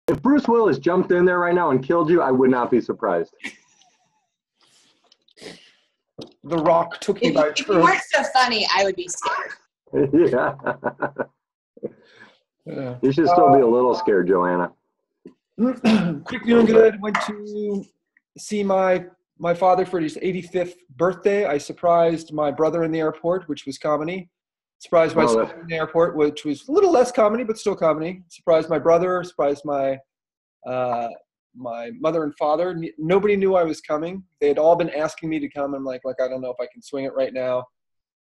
If Bruce Willis jumped in there right now and killed you, I would not be surprised. The Rock took me by If you weren't so funny, I would be scared. Yeah. You should still be a little scared, Joanna. Quick, doing good. Went to see my father for his 85th birthday. I surprised my brother in the airport, which was comedy. Surprised my sister in the airport, which was a little less comedy, but still comedy. Surprised my brother. Surprised my mother and father. Nobody knew I was coming. They had all been asking me to come. I'm like, I don't know if I can swing it right now.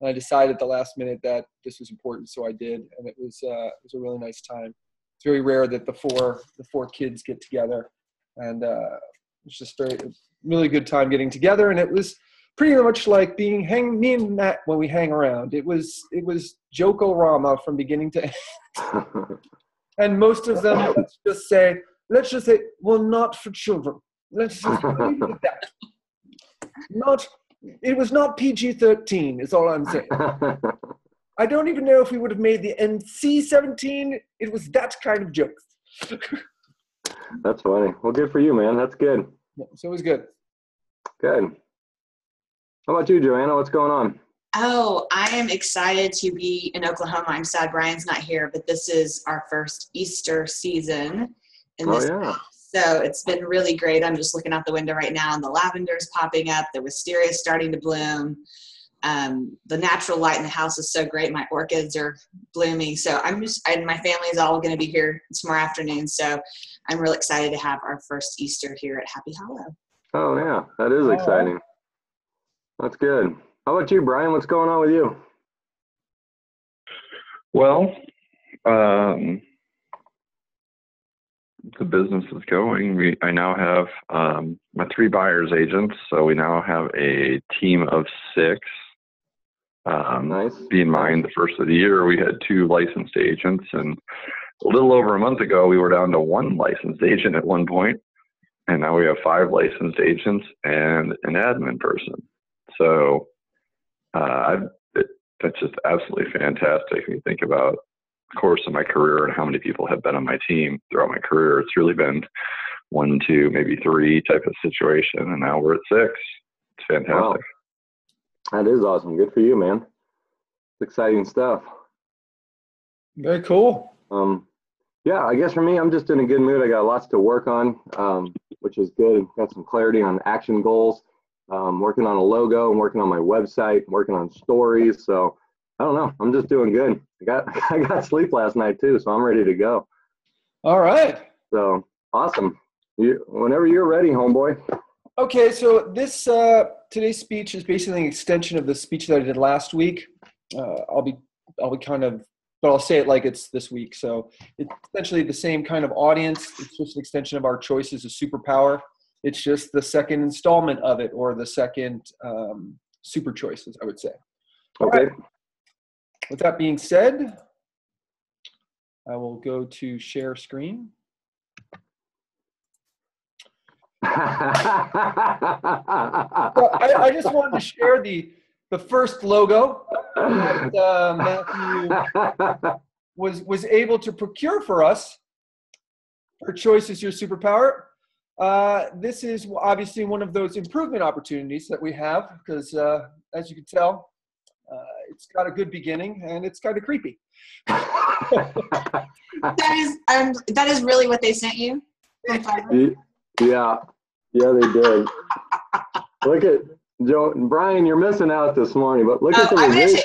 And I decided at the last minute that this was important, so I did, and it was a really nice time. It's very rare that the four kids get together, and it's just really good time getting together. And it was pretty much like me and Matt when we hang around. It was Joke-O-Rama from beginning to end. And most of them, let's just say, well, not for children. Let's just leave it at that. It was not PG-13, is all I'm saying. I don't even know if we would have made the NC-17. It was that kind of jokes. That's funny. Well, good for you, man. That's good. Yeah, so it was good. Good. How about you, Joanna? What's going on? Oh, I am excited to be in Oklahoma. I'm sad Brian's not here, but this is our first Easter season in this house. So it's been really great. I'm just looking out the window right now, and the lavender's popping up. The wisteria's starting to bloom. The natural light in the house is so great. My orchids are blooming. So and my family is all going to be here tomorrow afternoon. So I'm really excited to have our first Easter here at Happy Hollow. Oh, yeah. That is exciting. That's good. How about you, Brian? What's going on with you? Well, the business is going. I now have my 3 buyer's agents, so we now have a team of 6. Nice. Bear in mind, the first of the year, we had 2 licensed agents, and a little over a month ago, we were down to 1 licensed agent at one point, and now we have 5 licensed agents and an admin person. So that's just absolutely fantastic when you think about the course of my career and how many people have been on my team throughout my career. It's really been 1, 2, maybe 3 type of situation, and now we're at 6. It's fantastic. Wow. That is awesome. Good for you, man. It's exciting stuff. Very cool. Yeah, I guess for me, I'm just in a good mood. I got lots to work on, which is good. Got some clarity on action goals. Working on a logo. I'm working on my website. Working on stories. So I don't know. I'm just doing good. I got sleep last night too, so I'm ready to go. All right. So awesome. Whenever you're ready, homeboy. Okay, so this today's speech is basically an extension of the speech that I did last week. I'll be kind of, but I'll say it like it's this week. So it's essentially the same kind of audience. It's just an extension of our choices of superpower. It's just the second installment of it, or the second super choices, I would say. Okay. All right. With that being said, I will go to share screen. I just wanted to share the first logo that Matthew was able to procure for us. Her choice is your superpower. This is obviously one of those improvement opportunities that we have because, as you can tell, it's got a good beginning and it's kind of creepy. That is really what they sent you? Yeah, they did. Look at Joe, Brian. You're missing out this morning, but look at the revision.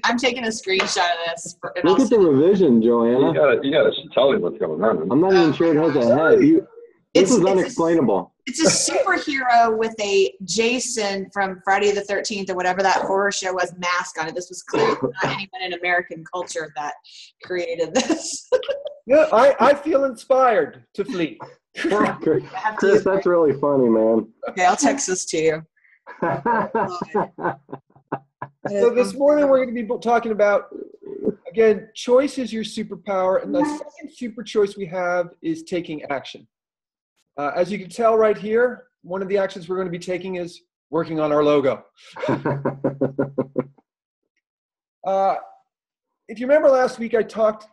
I'm taking a screenshot of this. Look at the revision, Joanna. You gotta tell me what's going on. I'm not even sure it has a head. This is unexplainable. It's a superhero with a Jason from Friday the 13th or whatever that horror show was mask on it. This was clearly not anyone in American culture that created this. Yeah, I feel inspired to flee. Chris, that's really funny, man. Okay, I'll text this to you. So this morning we're going to be talking about, again, choice is your superpower, and the second super choice we have is taking action. As you can tell right here, one of the actions we're going to be taking is working on our logo. If you remember last week,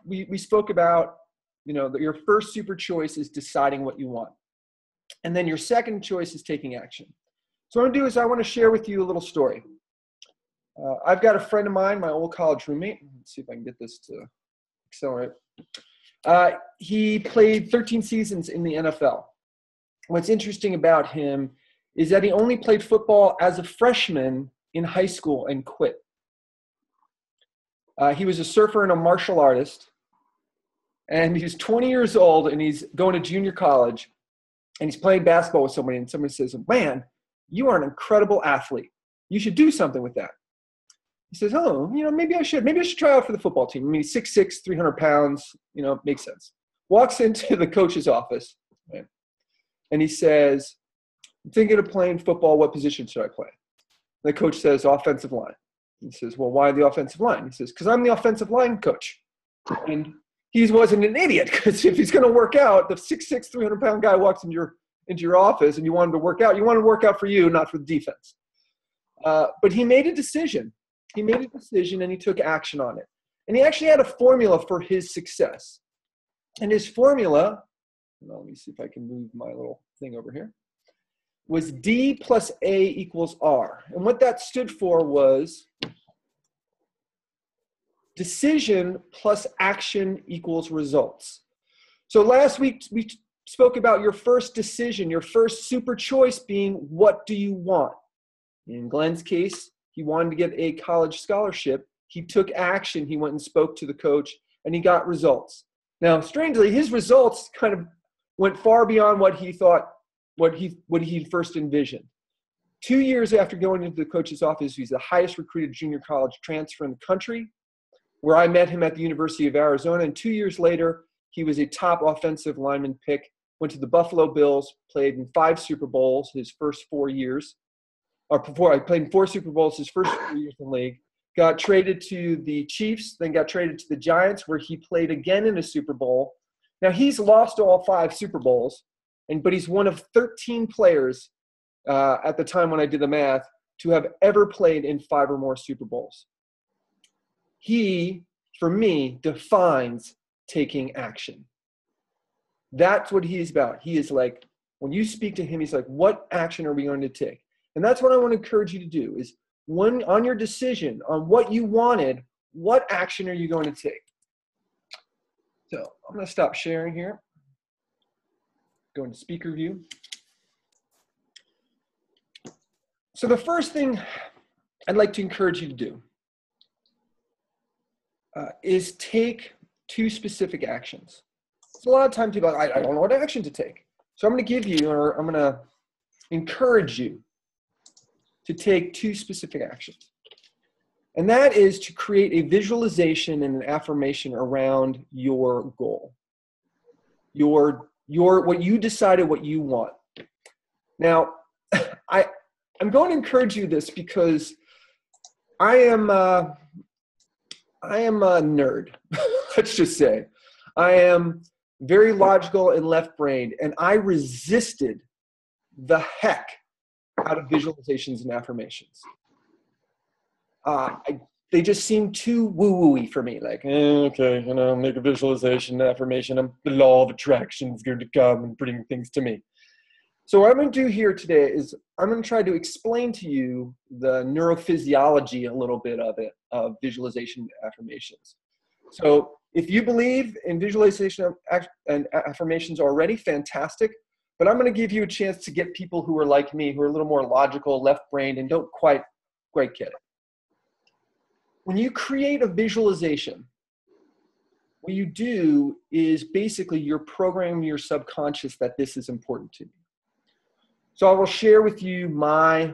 we spoke about your first super choice is deciding what you want. And then your second choice is taking action. So what I'm going to do is I want to share with you a little story. I've got a friend of mine, my old college roommate. Let's see if I can get this to accelerate. He played 13 seasons in the NFL. What's interesting about him is that he only played football as a freshman in high school and quit. He was a surfer and a martial artist. And he's 20 years old, and he's going to junior college, and he's playing basketball with somebody, and somebody says, man, you are an incredible athlete. You should do something with that. He says, oh, maybe I should. Maybe I should try out for the football team. I mean, he's 6'6", 300 pounds, makes sense. Walks into the coach's office, right? And he says, I'm thinking of playing football. What position should I play? And the coach says, offensive line. He says, well, why the offensive line? He says, because I'm the offensive line coach. And he wasn't an idiot, because if he's going to work out, the 6'6", 300-pound guy walks into your office and you want him to work out. You want him to work out for you, not for the defense. But he made a decision. He made a decision and he took action on it. And he actually had a formula for his success. And his formula, let me see if I can move my little thing over here, was D plus A equals R. And what that stood for was decision plus action equals results. So last week we spoke about your first decision, your first super choice being, what do you want? In Glenn's case, he wanted to get a college scholarship. He took action. He went and spoke to the coach, and he got results. Now, strangely, his results kind of went far beyond what he thought, what he first envisioned. 2 years after going into the coach's office, he's the highest recruited junior college transfer in the country, where I met him at the University of Arizona. And 2 years later, he was a top offensive lineman pick, went to the Buffalo Bills, played in 5 Super Bowls his first 4 years. I played in 4 Super Bowls his first 4 years in the league. Got traded to the Chiefs, then got traded to the Giants, where he played again in a Super Bowl. Now, he's lost all 5 Super Bowls, but he's one of 13 players at the time when I did the math to have ever played in 5 or more Super Bowls. He, for me, defines taking action. That's what he is about. He is like, when you speak to him, he's like, what action are we going to take? And that's what I want to encourage you to do is, on your decision on what you wanted, what action are you going to take? So I'm going to stop sharing here. Go into speaker view. So the first thing I'd like to encourage you to do is take 2 specific actions. So a lot of times people are like, I don't know what action to take. So I'm going to give you, or I'm going to encourage you to take 2 specific actions. And that is to create a visualization and an affirmation around your goal. What you decided what you want. Now, I'm going to encourage you this because I am a nerd. Let's just say I am very logical and left-brained, and I resisted the heck out of visualizations and affirmations. They just seem too woo-woo-y for me. Like, okay, make a visualization, affirmation. The law of attraction is going to come and bring things to me. So what I'm going to do here today is I'm going to try to explain to you the neurophysiology a little bit of it, of visualization affirmations. So if you believe in visualization and affirmations already, fantastic. But I'm going to give you a chance to get people who are like me, who are a little more logical, left-brained, and don't quite get it. When you create a visualization, what you do is basically you're programming your subconscious that this is important to you. So I will share with you my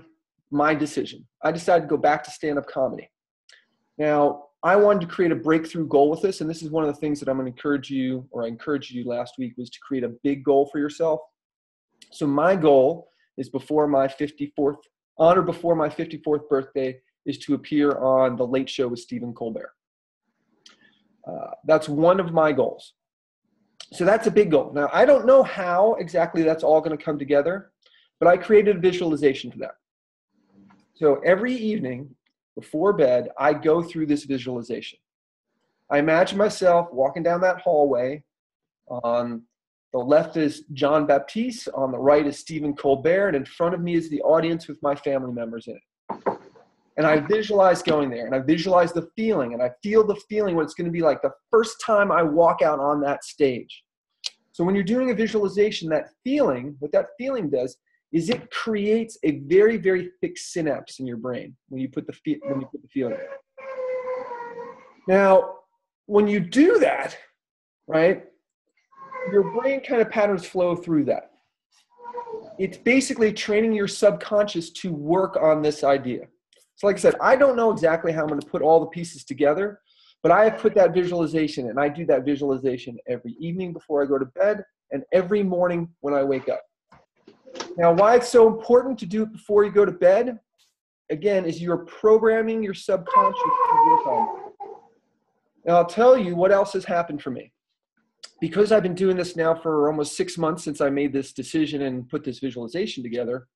decision. I decided to go back to stand-up comedy. Now, I wanted to create a breakthrough goal with this, and this is one of the things that I'm going to encourage you, or I encouraged you last week, was to create a big goal for yourself. So my goal is before my 54th birthday is to appear on The Late Show with Stephen Colbert. That's one of my goals. So that's a big goal. Now, I don't know how exactly that's all going to come together, but I created a visualization for that. So every evening before bed, I go through this visualization. I imagine myself walking down that hallway, On the left is John Baptiste, on the right is Stephen Colbert, and in front of me is the audience with my family members in it. And I visualize going there, and I visualize the feeling, and I feel the feeling what it's going to be like the first time I walk out on that stage. So when you're doing a visualization, that feeling, what that feeling does is it creates a very, very thick synapse in your brain when you put the feeling in. Now, when you do that, right, your brain kind of patterns flow through that. It's basically training your subconscious to work on this idea. So like I said, I don't know exactly how I'm going to put all the pieces together, but I have put that visualization, and I do that visualization every evening before I go to bed and every morning when I wake up. Now, why it's so important to do it before you go to bed, again, is you're programming your subconscious to work on it. Now, I'll tell you what else has happened for me. Because I've been doing this now for almost 6 months since I made this decision and put this visualization together,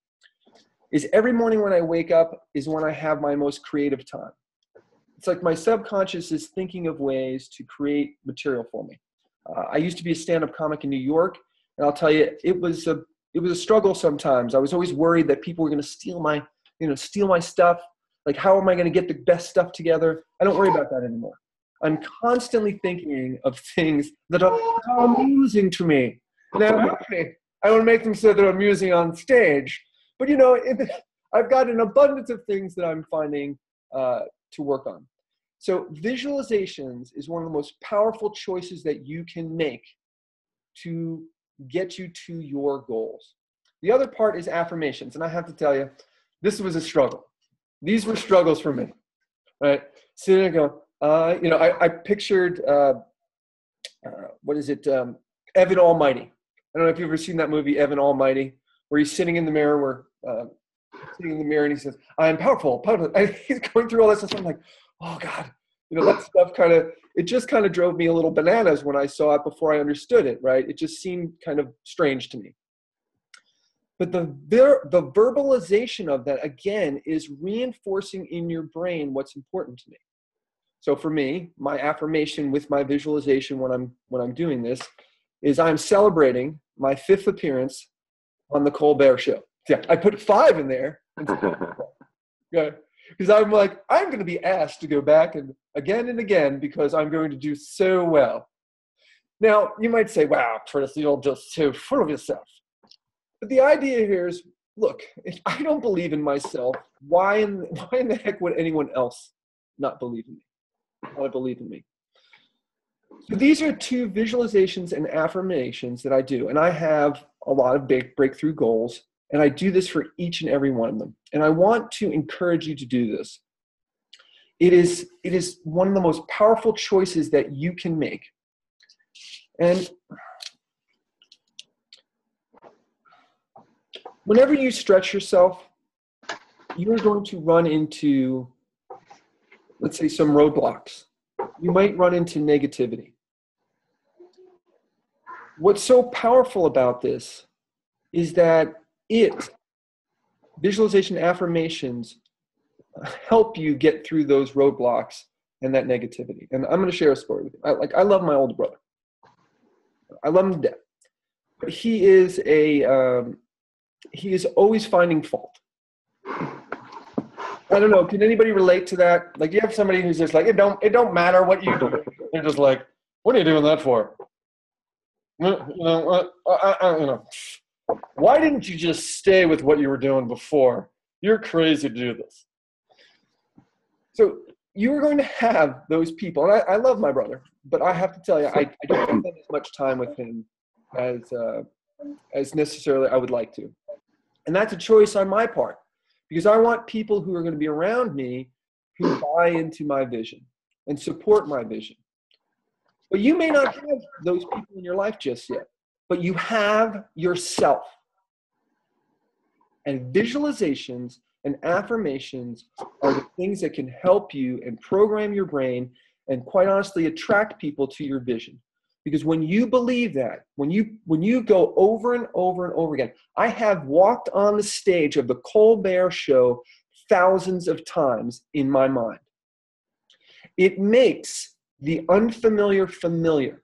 is every morning when I wake up is when I have my most creative time. It's like my subconscious is thinking of ways to create material for me. I used to be a stand-up comic in New York, and I'll tell you, it was a struggle sometimes. I was always worried that people were going to steal my stuff. Like, how am I going to get the best stuff together? I don't worry about that anymore. I'm constantly thinking of things that are amusing to me. Now, I don't make them so they're amusing on stage, but I've got an abundance of things that I'm finding to work on. So visualizations is one of the most powerful choices that you can make to get you to your goals. The other part is affirmations, and I have to tell you, this was a struggle. These were struggles for me, right? Sitting there going, I pictured, Evan Almighty. I don't know if you've ever seen that movie, Evan Almighty, where he's sitting in the mirror, and he says, "I am powerful." And he's going through all this stuff. I'm like, oh God, that stuff it just kind of drove me a little bananas when I saw it before I understood it, right? It just seemed kind of strange to me. But the verbalization of that, again, is reinforcing in your brain what's important to me. So for me, my affirmation with my visualization when I'm doing this is I'm celebrating my 5th appearance on the Colbert Show. Yeah, I put 5 in there. Because I'm like, I'm going to be asked to go back and again because I'm going to do so well. Now, you might say, wow, Chris, you're just so full of yourself. But the idea here is, look, if I don't believe in myself, why in the heck would anyone else not believe in me? I believe in me. So these are 2 visualizations and affirmations that I do. And I have a lot of big breakthrough goals. And I do this for each and every one of them. And I want to encourage you to do this. It is one of the most powerful choices that you can make. And whenever you stretch yourself, you're going to run into, let's say, some roadblocks. You might run into negativity. What's so powerful about this is that visualization affirmations help you get through those roadblocks and that negativity. And I'm going to share a story with you. I love my older brother. I love him to death. But he is always finding fault. I don't know. Can anybody relate to that? Like, you have somebody who's just like, it don't matter what you do. They're just like, what are you doing that for? Why didn't you just stay with what you were doing before? You're crazy to do this. So you're going to have those people. And I love my brother, but I have to tell you, I don't spend as much time with him as necessarily I would like to. And that's a choice on my part, because I want people who are going to be around me who buy into my vision and support my vision. But you may not have those people in your life just yet, but you have yourself. And visualizations and affirmations are the things that can help you and program your brain and, quite honestly, attract people to your vision. Because when you believe that, when you go over and over and over again, I have walked on the stage of the Colbert Show thousands of times in my mind. It makes the unfamiliar familiar.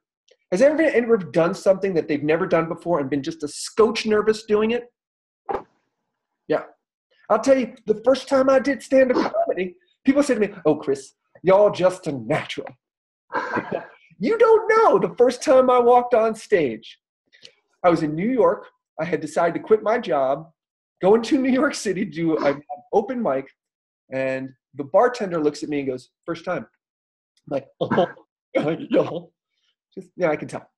Has anybody ever done something that they've never done before and been just a scotch nervous doing it? Yeah. I'll tell you, the first time I did stand-up comedy, people say to me, oh, Chris, y'all just a natural. You don't know. The first time I walked on stage, I was in New York. I had decided to quit my job, go into New York City, do an open mic, and the bartender looks at me and goes, first time. I'm like, oh, yeah, I can tell.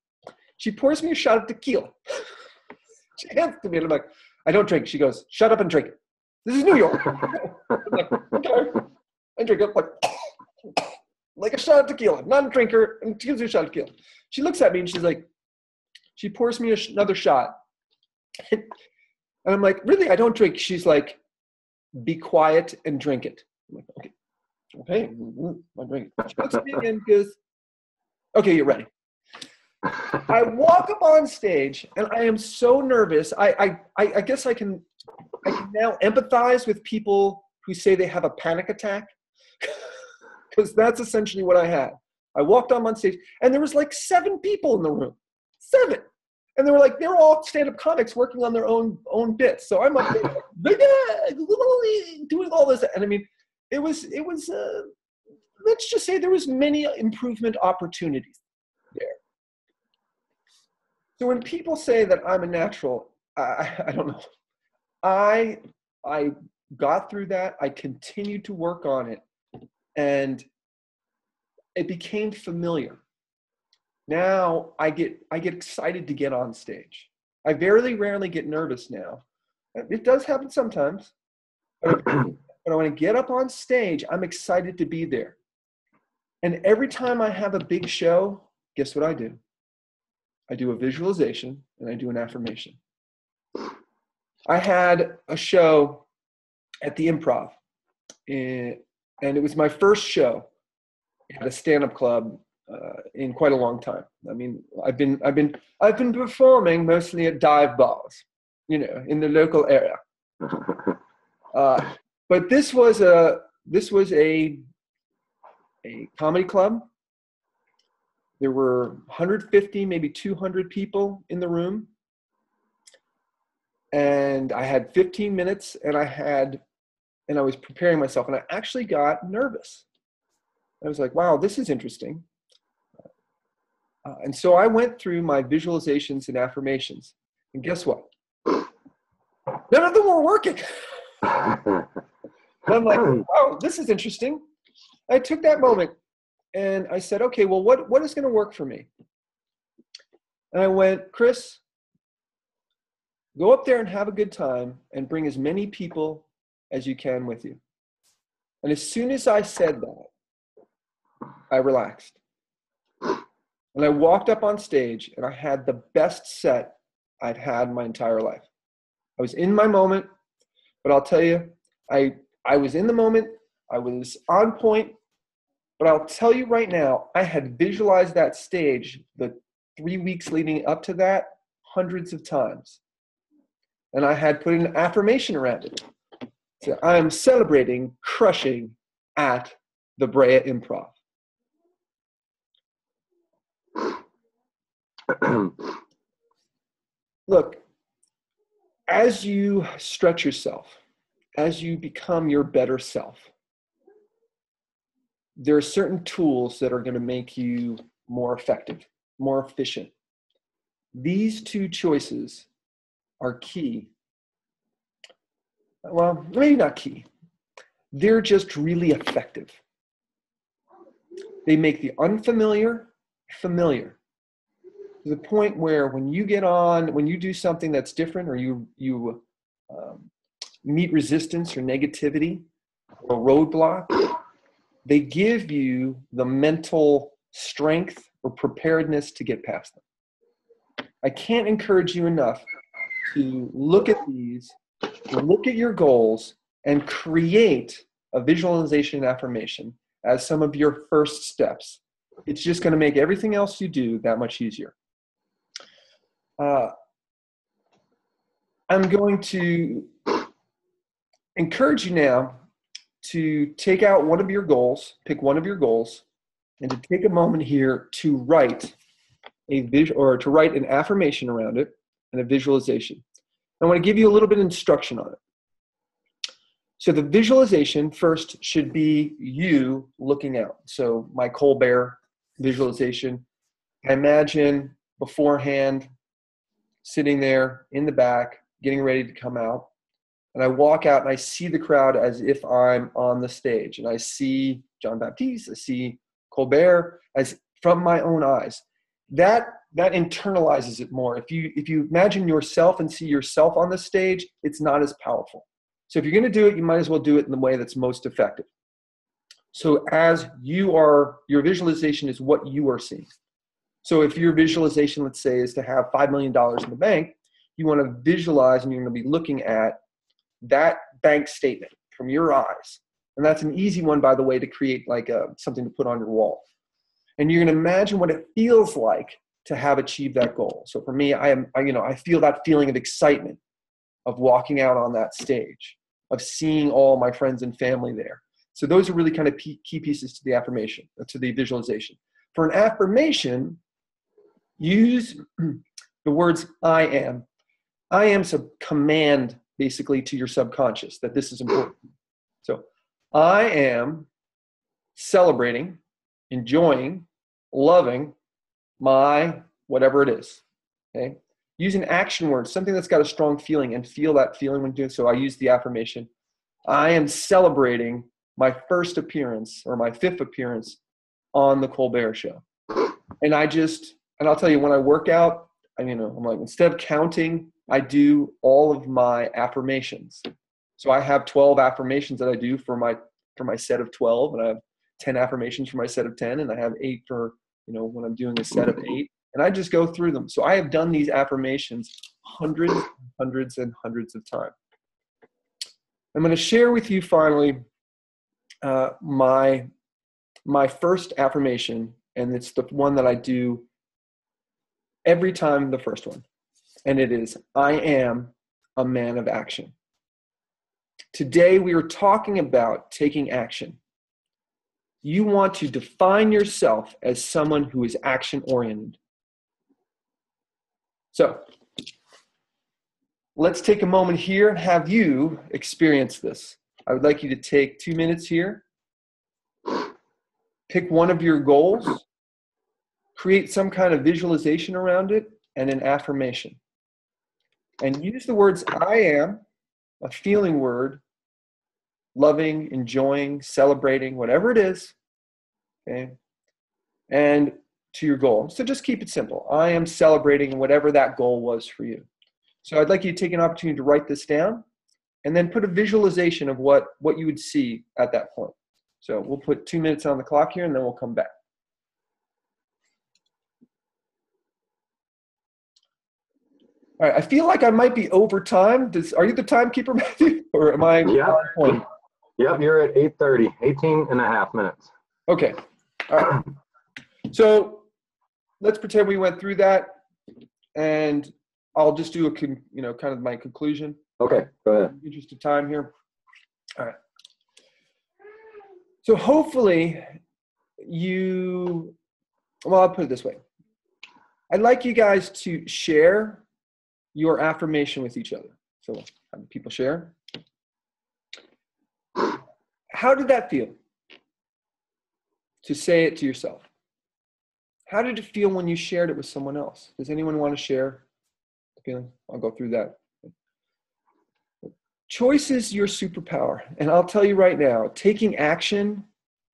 She pours me a shot of tequila. She hands it to me, and I'm like, I don't drink. She goes, shut up and drink it. This is New York. I'm like, okay. I drink it like a shot of tequila. Non-drinker, and she gives me a shot of tequila. She looks at me, and she's like, she pours me another shot. And I'm like, really? I don't drink. She's like, be quiet and drink it. I'm like, okay, I'll drink it. She looks at me and goes, okay, you're ready. I walk up on stage and I am so nervous. I guess I can now empathize with people who say they have a panic attack, because that's essentially what I had. I walked on stage and there was like 7 people in the room. 7. And they were all stand-up comics working on their own bits. So I'm up there doing all this. And I mean, it was let's just say there was many improvement opportunities there. So when people say that I'm a natural, I don't know. I got through that. I continued to work on it, and it became familiar. Now I get excited to get on stage. I very rarely get nervous now. It does happen sometimes, but when I get up on stage, I'm excited to be there. And every time I have a big show, guess what I do? I do a visualization and I do an affirmation. I had a show at the Improv, and it was my first show at a stand-up club in quite a long time. I mean, I've been performing mostly at dive bars, in the local area. But this was a comedy club. There were 150, maybe 200 people in the room. And I had 15 minutes and I was preparing myself, and I actually got nervous. I was like, wow, this is interesting. And so I went through my visualizations and affirmations, and guess what? None of them were working. And I'm like, wow, this is interesting. I took that moment and I said, okay, well, what is going to work for me? And I went, Chris, go up there and have a good time and bring as many people as you can with you. And as soon as I said that, I relaxed. And I walked up on stage and I had the best set I'd had my entire life. I was in my moment, but I'll tell you, I was in the moment, I was on point, but I'll tell you right now, I had visualized that stage the 3 weeks leading up to that hundreds of times. And I had put an affirmation around it. So I'm celebrating crushing at the Brea Improv. Look, as you stretch yourself, as you become your better self, there are certain tools that are going to make you more effective, more efficient. These 2 choices are key. Well, maybe not key. They're just really effective. They make the unfamiliar familiar. To the point where when you do something that's different, or you meet resistance or negativity or roadblock, they give you the mental strength or preparedness to get past them. I can't encourage you enough to look at these, look at your goals, and create a visualization and affirmation as some of your first steps. It's just going to make everything else you do that much easier. I'm going to encourage you now to take out one of your goals, pick one of your goals, and to take a moment here to write to write an affirmation around it and a visualization. I want to give you a little bit of instruction on it. So the visualization first should be you looking out. So my Colbert visualization, I imagine beforehand sitting there in the back, getting ready to come out. And I walk out and I see the crowd as if I'm on the stage. And I see John Baptiste, I see Colbert as from my own eyes. That internalizes it more. If you imagine yourself and see yourself on the stage, it's not as powerful. So if you're going to do it, you might as well do it in the way that's most effective. So as your visualization is what you are seeing. So if your visualization, let's say, is to have $5 million in the bank, you want to visualize and you're going to be looking at that bank statement from your eyes. And that's an easy one, by the way, to create like something to put on your wall. And you're going to imagine what it feels like to have achieved that goal. So for me, I feel that feeling of excitement of walking out on that stage, of seeing all my friends and family there. So those are really kind of key pieces to the affirmation, to the visualization. For an affirmation, use the words I am. I am a command basically to your subconscious that this is important. So I am celebrating, enjoying, loving my whatever it is. Okay? Use an action word, something that's got a strong feeling, and feel that feeling when doing so. I use the affirmation. I am celebrating my first appearance or my 5th appearance on the Colbert Show. And I'll tell you, when I work out, I'm like, instead of counting, I do all of my affirmations. So I have 12 affirmations that I do for my set of 12, and I have 10 affirmations for my set of 10, and I have 8 for, when I'm doing a set of 8, and I just go through them. So I have done these affirmations hundreds and hundreds of times. I'm going to share with you finally my first affirmation, and it's the one that I do every time, the first one. And it is, I am a man of action. Today we are talking about taking action. You want to define yourself as someone who is action-oriented. So let's take a moment here and have you experience this. I would like you to take 2 minutes here. Pick one of your goals. Create some kind of visualization around it and an affirmation. And use the words I am, a feeling word, loving, enjoying, celebrating, whatever it is, okay, and to your goal. So just keep it simple. I am celebrating whatever that goal was for you. So I'd like you to take an opportunity to write this down and then put a visualization of what you would see at that point. So we'll put 2 minutes on the clock here and then we'll come back. All right, I feel like I might be over time. Are you the timekeeper, Matthew? Or am I on point? Yep, you're at 8:30, 18 and a half minutes. Okay. All right. So let's pretend we went through that, and I'll just do kind of my conclusion. Okay, go ahead. In the interest of time here. All right. So hopefully I'll put it this way. I'd like you guys to share your affirmation with each other. So have people share. How did that feel to say it to yourself? How did it feel when you shared it with someone else? Does anyone want to share the feeling? I'll go through that. Choice is your superpower. And I'll tell you right now, taking action,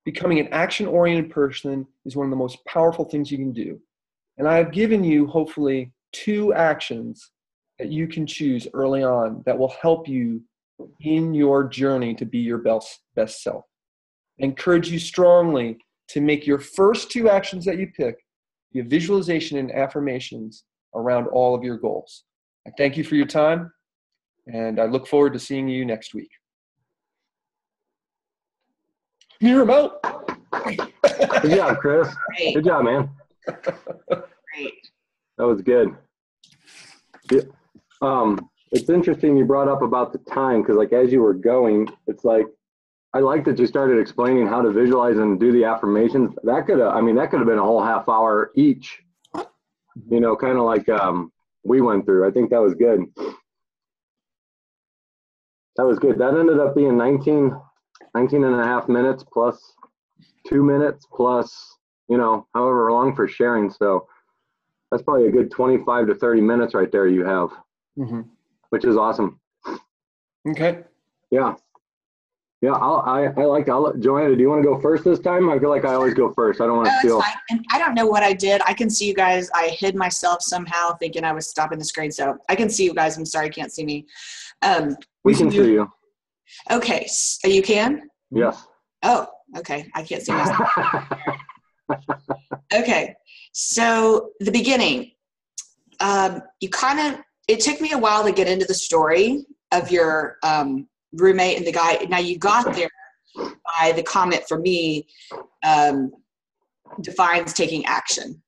becoming an action-oriented person is one of the most powerful things you can do. And I have given you, hopefully, 2 actions that you can choose early on that will help you in your journey to be your best self. I encourage you strongly to make your first 2 actions that you pick be a visualization and affirmations around all of your goals. I thank you for your time, and I look forward to seeing you next week. Knierim out. Good job, Chris. Great. Good job, man. Great. That was good. Yeah. It's interesting you brought up about the time, because like as you were going, it's like I like that you started explaining how to visualize and do the affirmations. That could have been a whole half hour each, you know, kind of like we went through. I think that was good. That was good. That ended up being 19 and a half minutes plus 2 minutes plus, you know, however long for sharing. So that's probably a good 25 to 30 minutes right there you have, which is awesome. Okay. Yeah. Yeah, Joanna, do you want to go first this time? I feel like I always go first. I don't want to steal. It's fine. And I don't know what I did. I can see you guys. I hid myself somehow thinking I was stopping the screen. So I can see you guys. I'm sorry you can't see me. We can see you. Okay. So you can? Yes. Oh, okay. I can't see myself. Okay. So the beginning, it took me a while to get into the story of your roommate and the guy. Now you got there by the comment for me, defines taking action.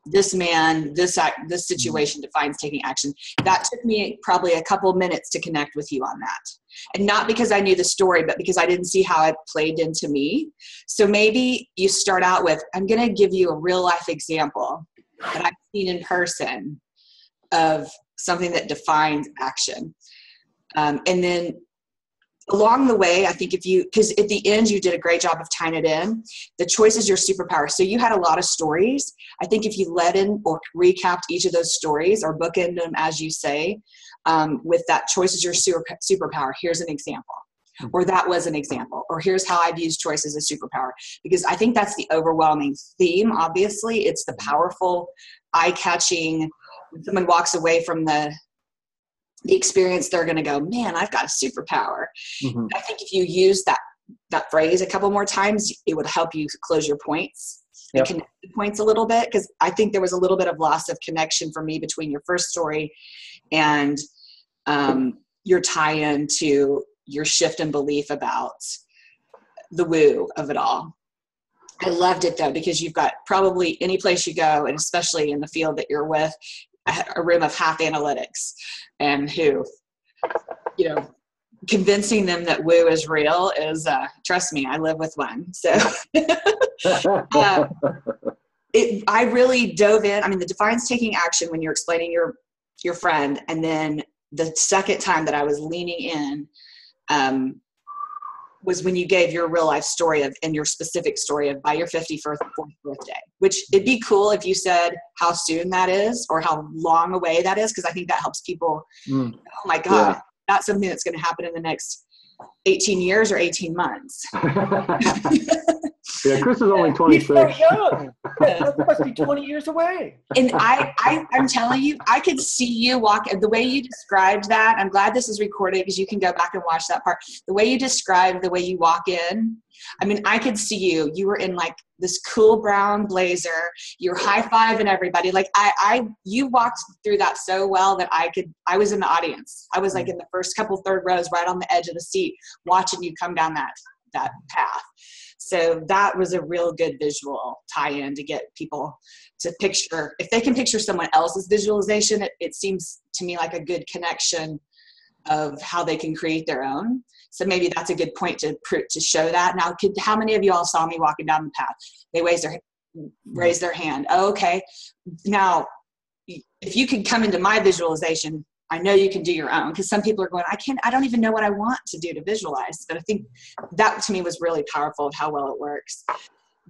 This man, this situation defines taking action. That took me probably a couple minutes to connect with you on that. And not because I knew the story, but because I didn't see how it played into me. So maybe you start out with, I'm going to give you a real life example that I've seen in person of something that defines action. And then along the way, I think because at the end you did a great job of tying it in, the choice is your superpower. So you had a lot of stories. I think if you let in or recapped each of those stories or bookend them, as you say, with that choice is your superpower. Here's an example, or that was an example, or here's how I've used choice as a superpower. Because I think that's the overwhelming theme. Obviously, it's the powerful, eye-catching. When someone walks away from the experience, they're going to go, man, I've got a superpower. I think if you use that phrase a couple more times, it would help you close your points and connect the points a little bit. Because I think there was a little bit of loss of connection for me between your first story and your tie-in to your shift in belief about the woo of it all. I loved it though, because you've got probably any place you go, and especially in the field that you're with, a room of half analytics and who, you know, convincing them that woo is real is, trust me, I live with one. So I really dove in. I mean, the defines taking action when you're explaining your friend. And then the second time that I was leaning in, was when you gave your real life story and your specific story of by your 54th birthday, which it'd be cool if you said how soon that is or how long away that is. Cause I think that helps people. Oh my God, that's something that's going to happen in the next 18 years or 18 months. Yeah, Chris is only 26. He's so young. That must be 20 years away. And I'm telling you, I could see you walk, the way you described that. I'm glad this is recorded because you can go back and watch that part. The way you described the way you walk in, I mean, I could see you were in like this cool brown blazer, you're high-fiving everybody. Like you walked through that so well that I was in the audience. I was like in the first couple third rows, right on the edge of the seat, watching you come down that path. So that was a real good visual tie-in to get people to picture. If they can picture someone else's visualization, it seems to me like a good connection of how they can create their own. So maybe that's a good point to show that. Now, how many of you all saw me walking down the path? They raise their hand. Oh, okay. Now, if you can come into my visualization, I know you can do your own, because some people are going, I don't even know what I want to do to visualize. But I think that to me was really powerful of how well it works.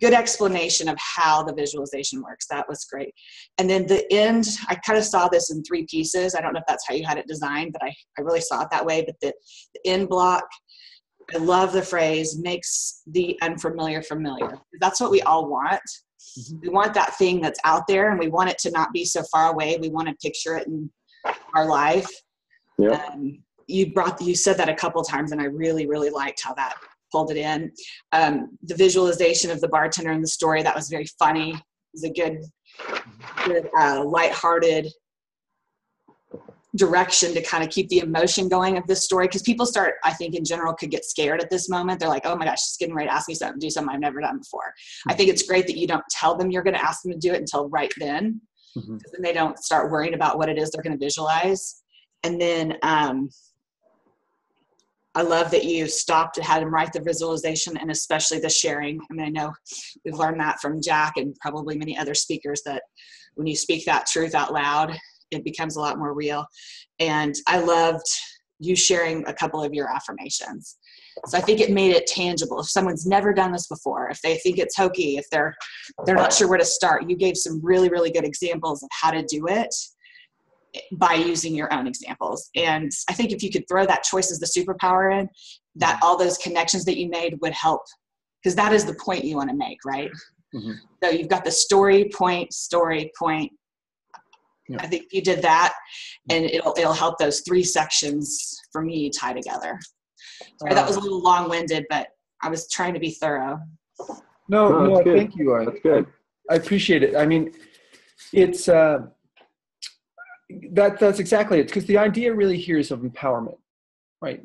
Good explanation of how the visualization works. That was great. And then the end, I kind of saw this in 3 pieces. I don't know if that's how you had it designed, but I really saw it that way. But the end block, I love the phrase, makes the unfamiliar familiar. That's what we all want. We want that thing that's out there, and we want it to not be so far away. We want to picture it in our life. You said that a couple of times, and I really, really liked how that pulled it in. The visualization of the bartender in the story, that was very funny. It was a good lighthearted direction to kind of keep the emotion going of this story. Because people start, I think in general, could get scared at this moment. They're like, oh my gosh, she's getting ready to ask me something, do something I've never done before. I think it's great that you don't tell them you're going to ask them to do it until right then. Because then they don't start worrying about what it is they're going to visualize. And then I love that you stopped and had him write the visualization, and especially the sharing. I mean, I know we've learned that from Jack and probably many other speakers, that when you speak that truth out loud, it becomes a lot more real. And I loved you sharing a couple of your affirmations. So I think it made it tangible. If someone's never done this before, if they think it's hokey, if they're not sure where to start, you gave some really, really good examples of how to do it by using your own examples. And I think if you could throw that choice as the superpower in, that all those connections that you made would help, because that is the point you want to make, right? Mm-hmm. So you've got the story, point. Yeah. I think you did that, and it'll help those 3 sections for me tie together. Sorry, that was a little long-winded, but I was trying to be thorough. No, thank you. That's good. I appreciate it. I mean, it's that's exactly it. Because the idea really here is of empowerment, right?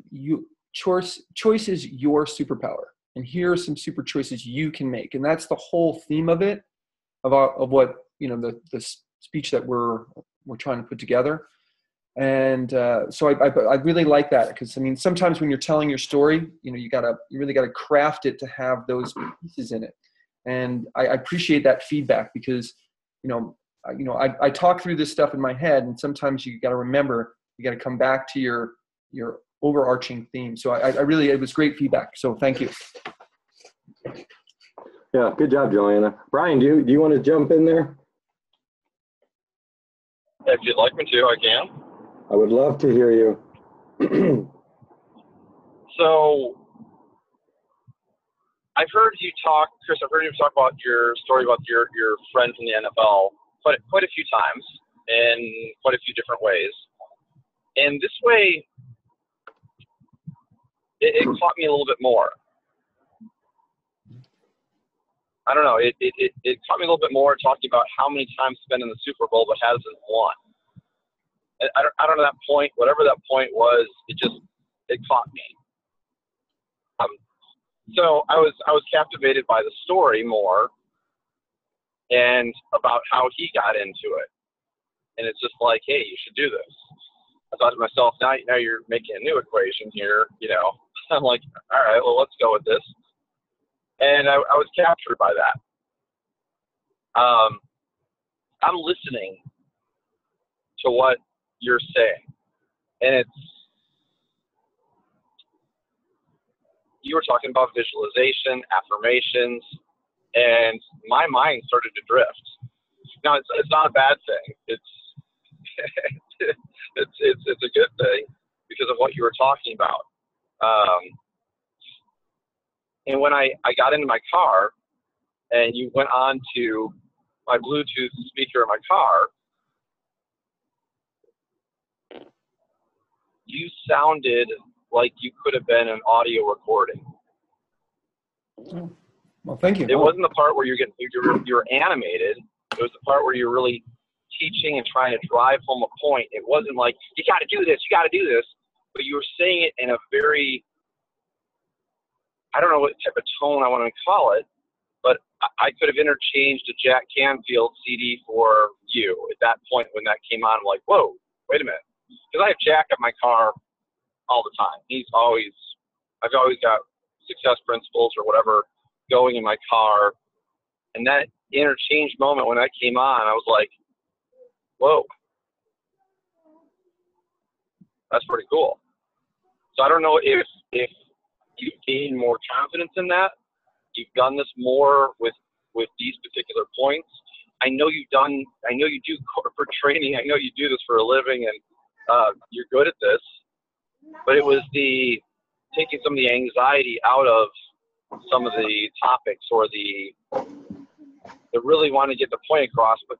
Choice is your superpower, and here are some super choices you can make, and that's the whole theme of it, of what the speech that we're trying to put together. And so I really like that, because I mean, sometimes when you're telling your story, you really gotta craft it to have those pieces in it. And I appreciate that feedback, because I talk through this stuff in my head, and sometimes you got to remember, you got to come back to your overarching theme. So it was great feedback. So thank you. Yeah, good job, Joanna. Brian, do you want to jump in there? If you'd like me to, I can. I would love to hear you. So, I've heard you talk, Chris. I've heard you talk about your story about your friend from the NFL quite a few times in quite a few different ways. And this way, it caught me a little bit more. I don't know. It caught me a little bit more talking about how many times he's been in the Super Bowl but hasn't won. I don't know that point. Whatever that point was, it caught me. So I was captivated by the story more, and about how he got into it. And it's just like, hey, you should do this. I thought to myself, now you're making a new equation here. I'm like, all right, well, let's go with this. And I was captured by that. I'm listening to what you're saying, and you were talking about visualization, affirmations, and my mind started to drift. Now, it's not a bad thing. It's it's a good thing because of what you were talking about. And when I got into my car, and you went on to my Bluetooth speaker in my car, you sounded like you could have been an audio recording. Well, thank you. It wasn't the part where you were animated. It was the part where you're really teaching and trying to drive home a point. It wasn't like, you got to do this, but you were saying it in a very, I don't know what type of tone I want to call it, but I could have interchanged a Jack Canfield CD for you at that point when that came on. I'm like, whoa, wait a minute. Because I have Jack at my car all the time. I've always got success principles or whatever going in my car. And that interchange moment when that came on, I was like, whoa, that's pretty cool. So I don't know if you've gained more confidence in that. You've done this more with these particular points. I know you do corporate training. I know you do this for a living, and you're good at this. But it was taking some of the anxiety out of some of the topics, or the really want to get the point across. But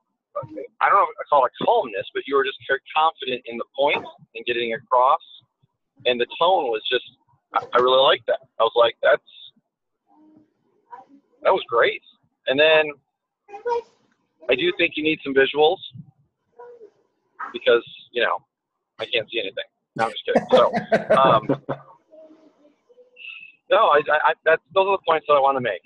I don't know if I call it calmness, but you were just very confident in the point and getting across. And the tone was just, I really liked that. I was like, that was great. And then I do think you need some visuals, because, I can't see anything. No, I'm just kidding. So, no, those are the points that I want to make.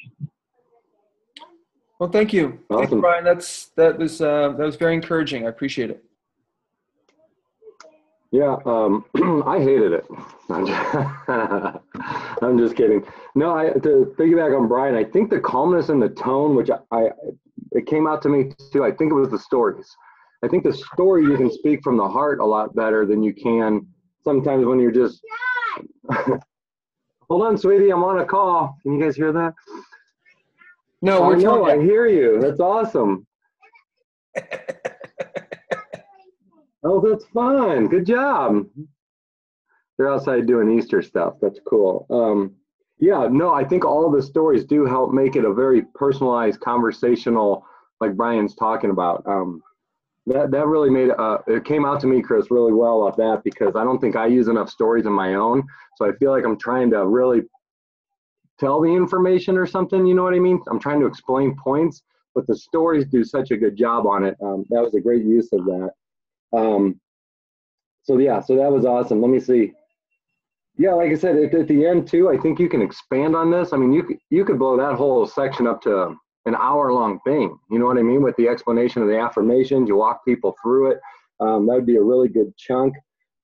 Well, thank you. Awesome. Thank you, Brian. That was very encouraging. I appreciate it. Yeah, I hated it. I'm just kidding. No, to piggyback on Brian, I think the calmness and the tone, which it came out to me too. I think it was the stories. I think the story you can speak from the heart a lot better than you can sometimes when you're just. Hold on, sweetie, I'm on a call. Can you guys hear that? No, I know. I hear you. That's awesome. Oh, that's fun. Good job. They're outside doing Easter stuff. That's cool. Yeah, no, I think all of the stories do help make it a very personalized, conversational, like Brian's talking about. That really made it came out to me, Chris, really well off that, because I don't think I use enough stories of my own. So I feel like I'm trying to really tell the information or something, you know what I mean? I'm trying to explain points, but the stories do such a good job on it. That was a great use of that. So yeah, so that was awesome. Let me see. Yeah, like I said, at the end too, I think you can expand on this. I mean, you could blow that whole section up to an hour-long thing. You know what I mean? With the explanation of the affirmations, you walk people through it. That would be a really good chunk.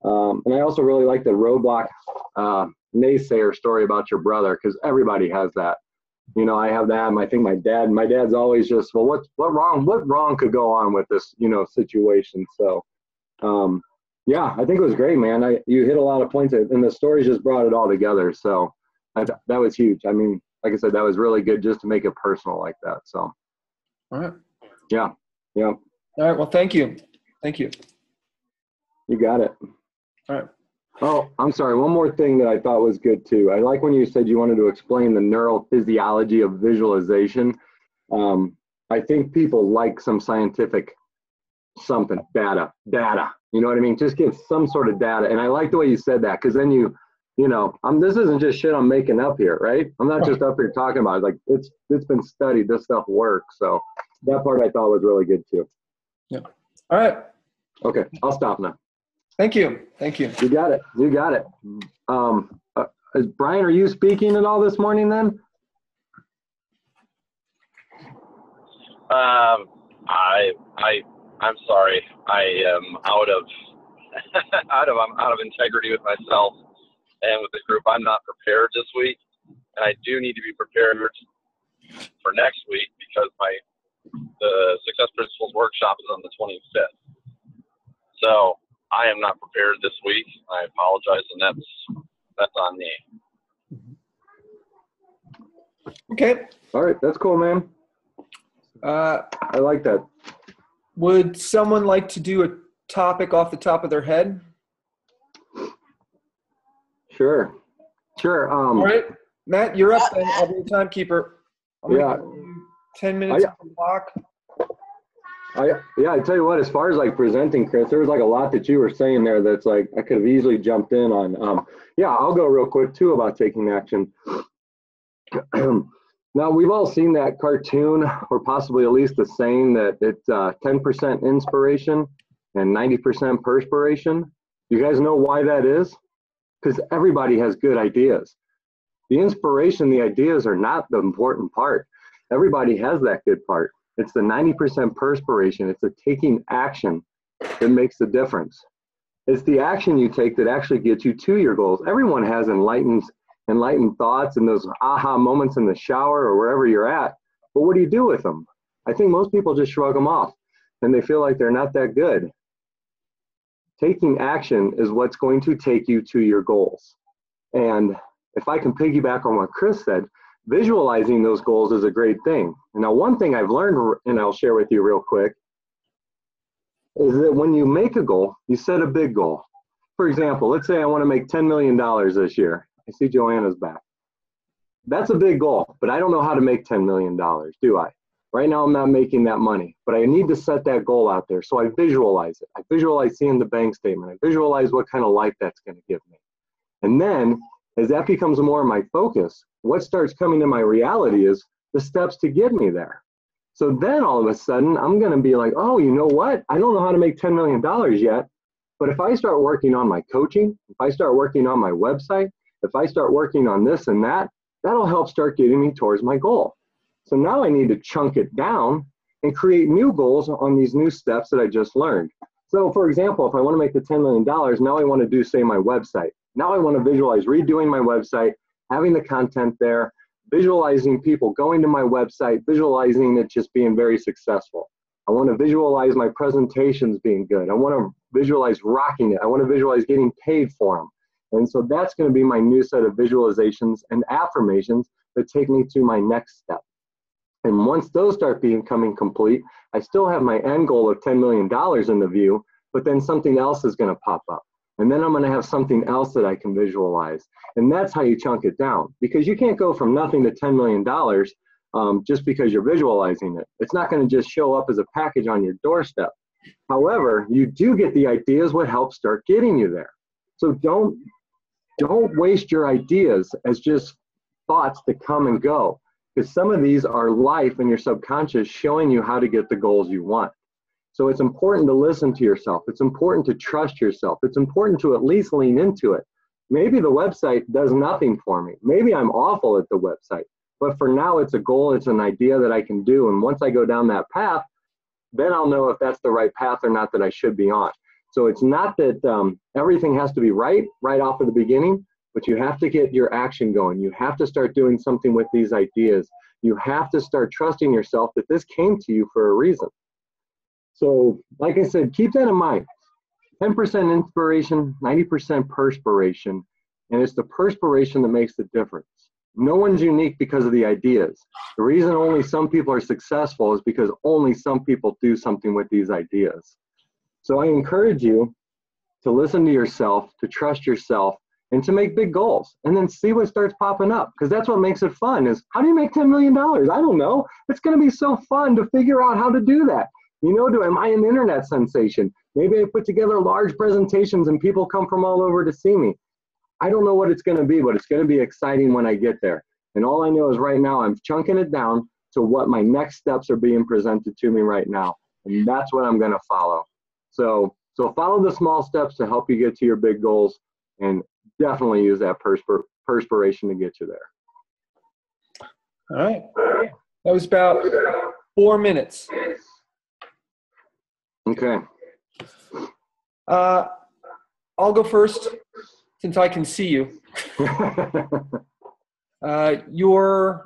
And I also really like the roadblock naysayer story about your brother, because everybody has that. You know, I have that. And I think my dad's always just, well, what wrong could go on with this, you know, situation. So, yeah, I think it was great, man. You hit a lot of points, and the stories just brought it all together. So that was huge. I mean, like I said, that was really good just to make it personal like that. So, all right. Yeah. All right. Well, thank you. You got it. All right. Oh, I'm sorry. One more thing that I thought was good too. I like when you said you wanted to explain the neurophysiology of visualization. I think people like some scientific data. You know what I mean? Just give some sort of data. And I like the way you said that, because then you know, this isn't just shit I'm making up here, right? I'm not just up here talking about it. Like it's been studied. This stuff works. So that part I thought was really good too. Yeah. All right. Okay, I'll stop now. Thank you. You got it. Brian, are you speaking at all this morning then? I'm sorry. I am out of I'm out of integrity with myself and with the group. I'm not prepared this week, and I do need to be prepared for next week, because the Success Principles workshop is on the 25th. So I am not prepared this week. I apologize, and that's on me. Okay. All right, that's cool, man. I like that. Would someone like to do a topic off the top of their head? Sure. All right, Matt, you're up then. I'll be the timekeeper. Yeah. 10 minutes on the clock. I tell you what, as far as like presenting, Chris, there was like a lot that you were saying there that's like I could have easily jumped in on. Yeah, I'll go real quick too about taking action. Now, we've all seen that cartoon, or possibly at least the saying that it's 10% inspiration and 90% perspiration. You guys know why that is? Because everybody has good ideas. The inspiration, the ideas are not the important part. Everybody has that good part. It's the 90% perspiration. It's the taking action that makes the difference. It's the action you take that actually gets you to your goals. Everyone has enlightened thoughts and those aha moments in the shower or wherever you're at. But what do you do with them? I think most people just shrug them off and they feel like they're not that good. Taking action is what's going to take you to your goals. And if I can piggyback on what Chris said, visualizing those goals is a great thing. Now, one thing I've learned, and I'll share with you real quick, is that when you make a goal, you set a big goal. For example, let's say I want to make $10 million this year. I see Joanna's back. That's a big goal, but I don't know how to make $10 million, do I? Right now, I'm not making that money, but I need to set that goal out there. So I visualize it. I visualize seeing the bank statement. I visualize what kind of life that's going to give me. And then as that becomes more of my focus, what starts coming to my reality is the steps to get me there. So then all of a sudden, I'm going to be like, oh, you know what? I don't know how to make $10 million yet, but if I start working on my coaching, if I start working on my website, if I start working on this and that, that'll help start getting me towards my goal. So now I need to chunk it down and create new goals on these new steps that I just learned. So for example, if I want to make the $10 million, now I want to do, say, my website. Now I want to visualize redoing my website, having the content there, visualizing people going to my website, visualizing it just being very successful. I want to visualize my presentations being good. I want to visualize rocking it. I want to visualize getting paid for them. And so that's going to be my new set of visualizations and affirmations that take me to my next step. And once those start becoming complete, I still have my end goal of $10 million in the view, but then something else is going to pop up. And then I'm going to have something else that I can visualize. And that's how you chunk it down, because you can't go from nothing to $10 million just because you're visualizing it. It's not going to just show up as a package on your doorstep. However, you do get the ideas what helps start getting you there. So don't waste your ideas as just thoughts that come and go, because some of these are life in your subconscious showing you how to get the goals you want. So it's important to listen to yourself. It's important to trust yourself. It's important to at least lean into it. Maybe the website does nothing for me. Maybe I'm awful at the website, but for now it's a goal, it's an idea that I can do. And once I go down that path, then I'll know if that's the right path or not that I should be on. So it's not that everything has to be right off of the beginning, but you have to get your action going. You have to start doing something with these ideas. You have to start trusting yourself that this came to you for a reason. So like I said, keep that in mind. 10% inspiration, 90% perspiration, and it's the perspiration that makes the difference. No one's unique because of the ideas. The reason only some people are successful is because only some people do something with these ideas. So I encourage you to listen to yourself, to trust yourself, and to make big goals, and then see what starts popping up, because that's what makes it fun. Is how do you make $10 million? I don't know. It's going to be so fun to figure out how to do that. You know, am I an internet sensation? Maybe I put together large presentations and people come from all over to see me. I don't know what it's going to be, but it's going to be exciting when I get there. And all I know is right now I'm chunking it down to what my next steps are being presented to me right now. And that's what I'm going to follow. So follow the small steps to help you get to your big goals, and definitely use that perspiration to get you there. All right. That was about 4 minutes. Okay. I'll go first since I can see you. Let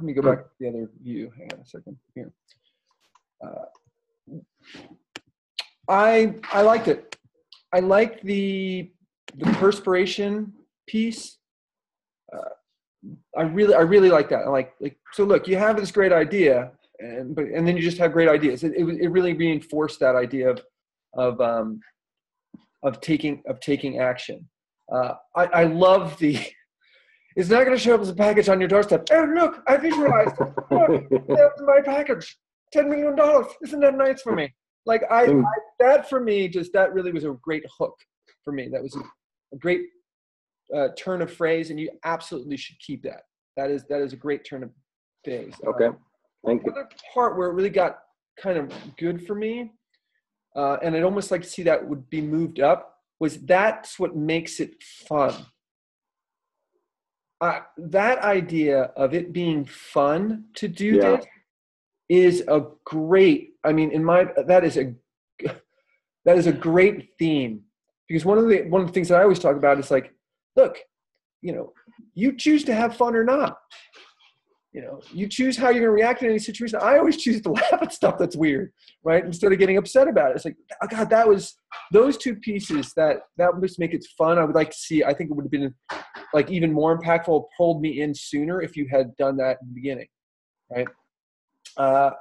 me go back to the other view. Hang on a second here. I liked it. I liked the perspiration piece. I really like that. I like so look, you have this great idea, and then you just have great ideas. It really reinforced that idea of taking action. I love the. It's not going to show up as a package on your doorstep. Oh, look, I visualized it. Look, that's my package. $10 million. Isn't that nice for me? Like that for me, that really was a great hook for me. That was a great turn of phrase, and you absolutely should keep that. That is a great turn of phrase. Okay, thank you. The other part where it really got kind of good for me, and I'd almost like to see that would be moved up, was that's what makes it fun. That idea of it being fun to do this is a great. I mean, that is a great theme, because one of the things that I always talk about is like, look, you choose to have fun or not. You choose how you're going to react in any situation. I always choose to laugh at stuff that's weird, right? Instead of getting upset about it. It's like, oh God, that was those two pieces that would just make it fun. I would like to see. I think it would have been like even more impactful, pulled me in sooner if you had done that in the beginning, right? I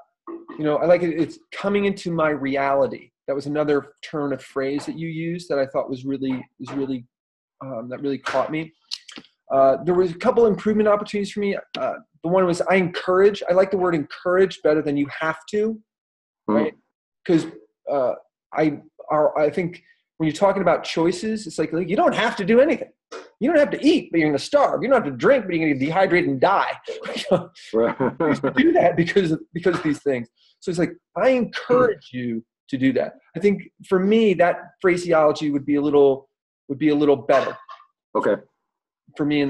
like it. It's coming into my reality. That was another turn of phrase that you used that I thought was really that really caught me. There was a couple improvement opportunities for me. The one was I encourage. I like the word encourage better than you have to, right? Because I think when you're talking about choices, it's like you don't have to do anything. You don't have to eat, but you're going to starve. You don't have to drink, but you're going to dehydrate and die. Right. You used to do that because of these things. So it's like I encourage you to do that. I think for me that phraseology would be a little better. Okay. For me,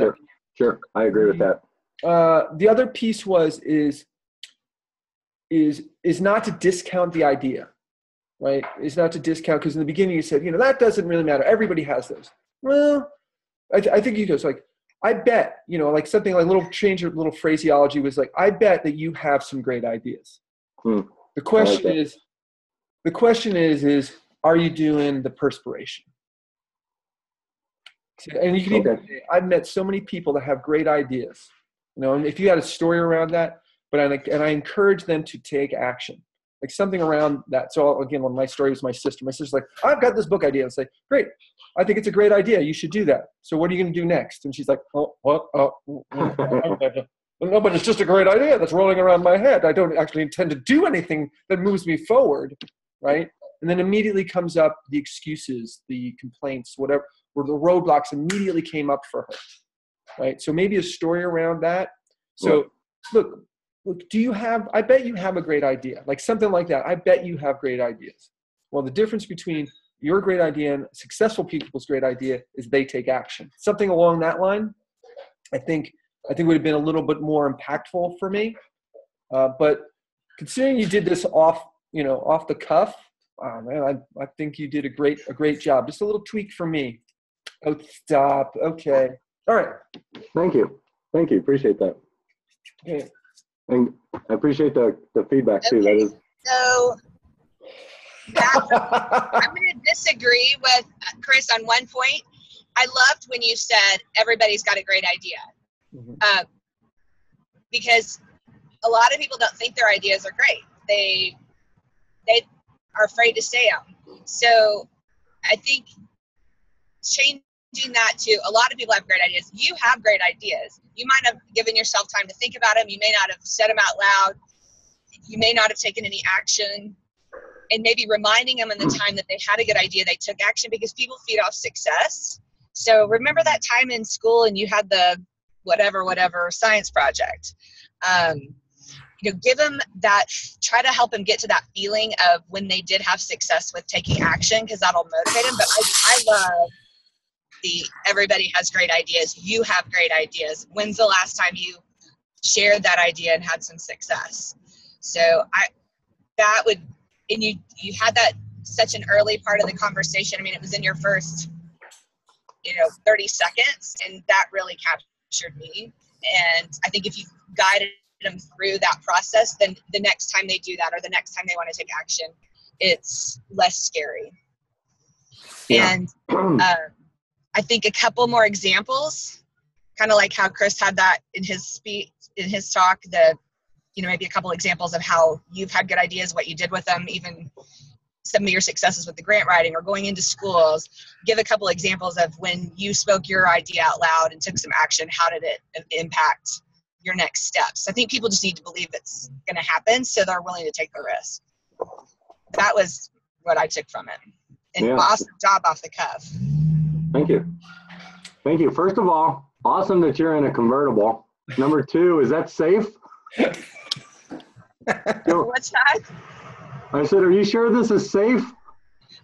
Sure, I agree with that. The other piece is not to discount the idea. right, is not to discount, because in the beginning you said, that doesn't really matter. Everybody has those. Well, I think you go, so like, I bet, like something like a little change of little phraseology was like, I bet that you have some great ideas. The question is, are you doing the perspiration? And you can even say, I've met so many people that have great ideas, and if you had a story around that, and I encourage them to take action, like something around that. So again, when my story was my sister's like, I've got this book idea. It's like, great. I think it's a great idea. You should do that. So what are you going to do next? And she's like, no, but it's just a great idea that's rolling around my head. I don't actually intend to do anything that moves me forward, right? And then immediately comes up the excuses, the complaints, whatever, where the roadblocks immediately came up for her, right? So maybe a story around that. So look, I bet you have a great idea, like something like that. I bet you have great ideas. Well, the difference between your great idea and successful people's great idea is they take action. Something along that line, I think would have been a little bit more impactful for me. But considering you did this off the cuff, man, I think you did a great job. Just a little tweak for me. Oh, stop. Okay. All right. Thank you. Appreciate that. Okay. And I appreciate the feedback too. Okay. That is. So I'm going to disagree with Chris on one point. I loved when you said everybody's got a great idea, because a lot of people don't think their ideas are great. They are afraid to say them. So I think changing that to a lot of people have great ideas. You have great ideas. You might have given yourself time to think about them. You may not have said them out loud. You may not have taken any action. And maybe reminding them in the time that they had a good idea, they took action, because people feed off success. So remember that time in school and you had the whatever science project. Give them that, try to help them get to that feeling of when they did have success with taking action, because that'll motivate them. But I love everybody has great ideas. You have great ideas. When's the last time you shared that idea and had some success? So you had that such an early part of the conversation. I mean, it was in your first, 30 seconds, and that really captured me. And I think if you guided them through that process, then the next time they do that, or the next time they want to take action, it's less scary. Yeah. And I think a couple more examples, kind of like how Chris had that in his speech, in his talk, maybe a couple examples of how you've had good ideas, what you did with them, even some of your successes with the grant writing or going into schools. Give a couple examples of when you spoke your idea out loud and took some action. How did it impact your next steps? I think people just need to believe it's going to happen, so they're willing to take the risk. That was what I took from it. And awesome job off the cuff. Thank you. First of all, awesome that you're in a convertible. Number two, is that safe? What's that? I said, are you sure this is safe?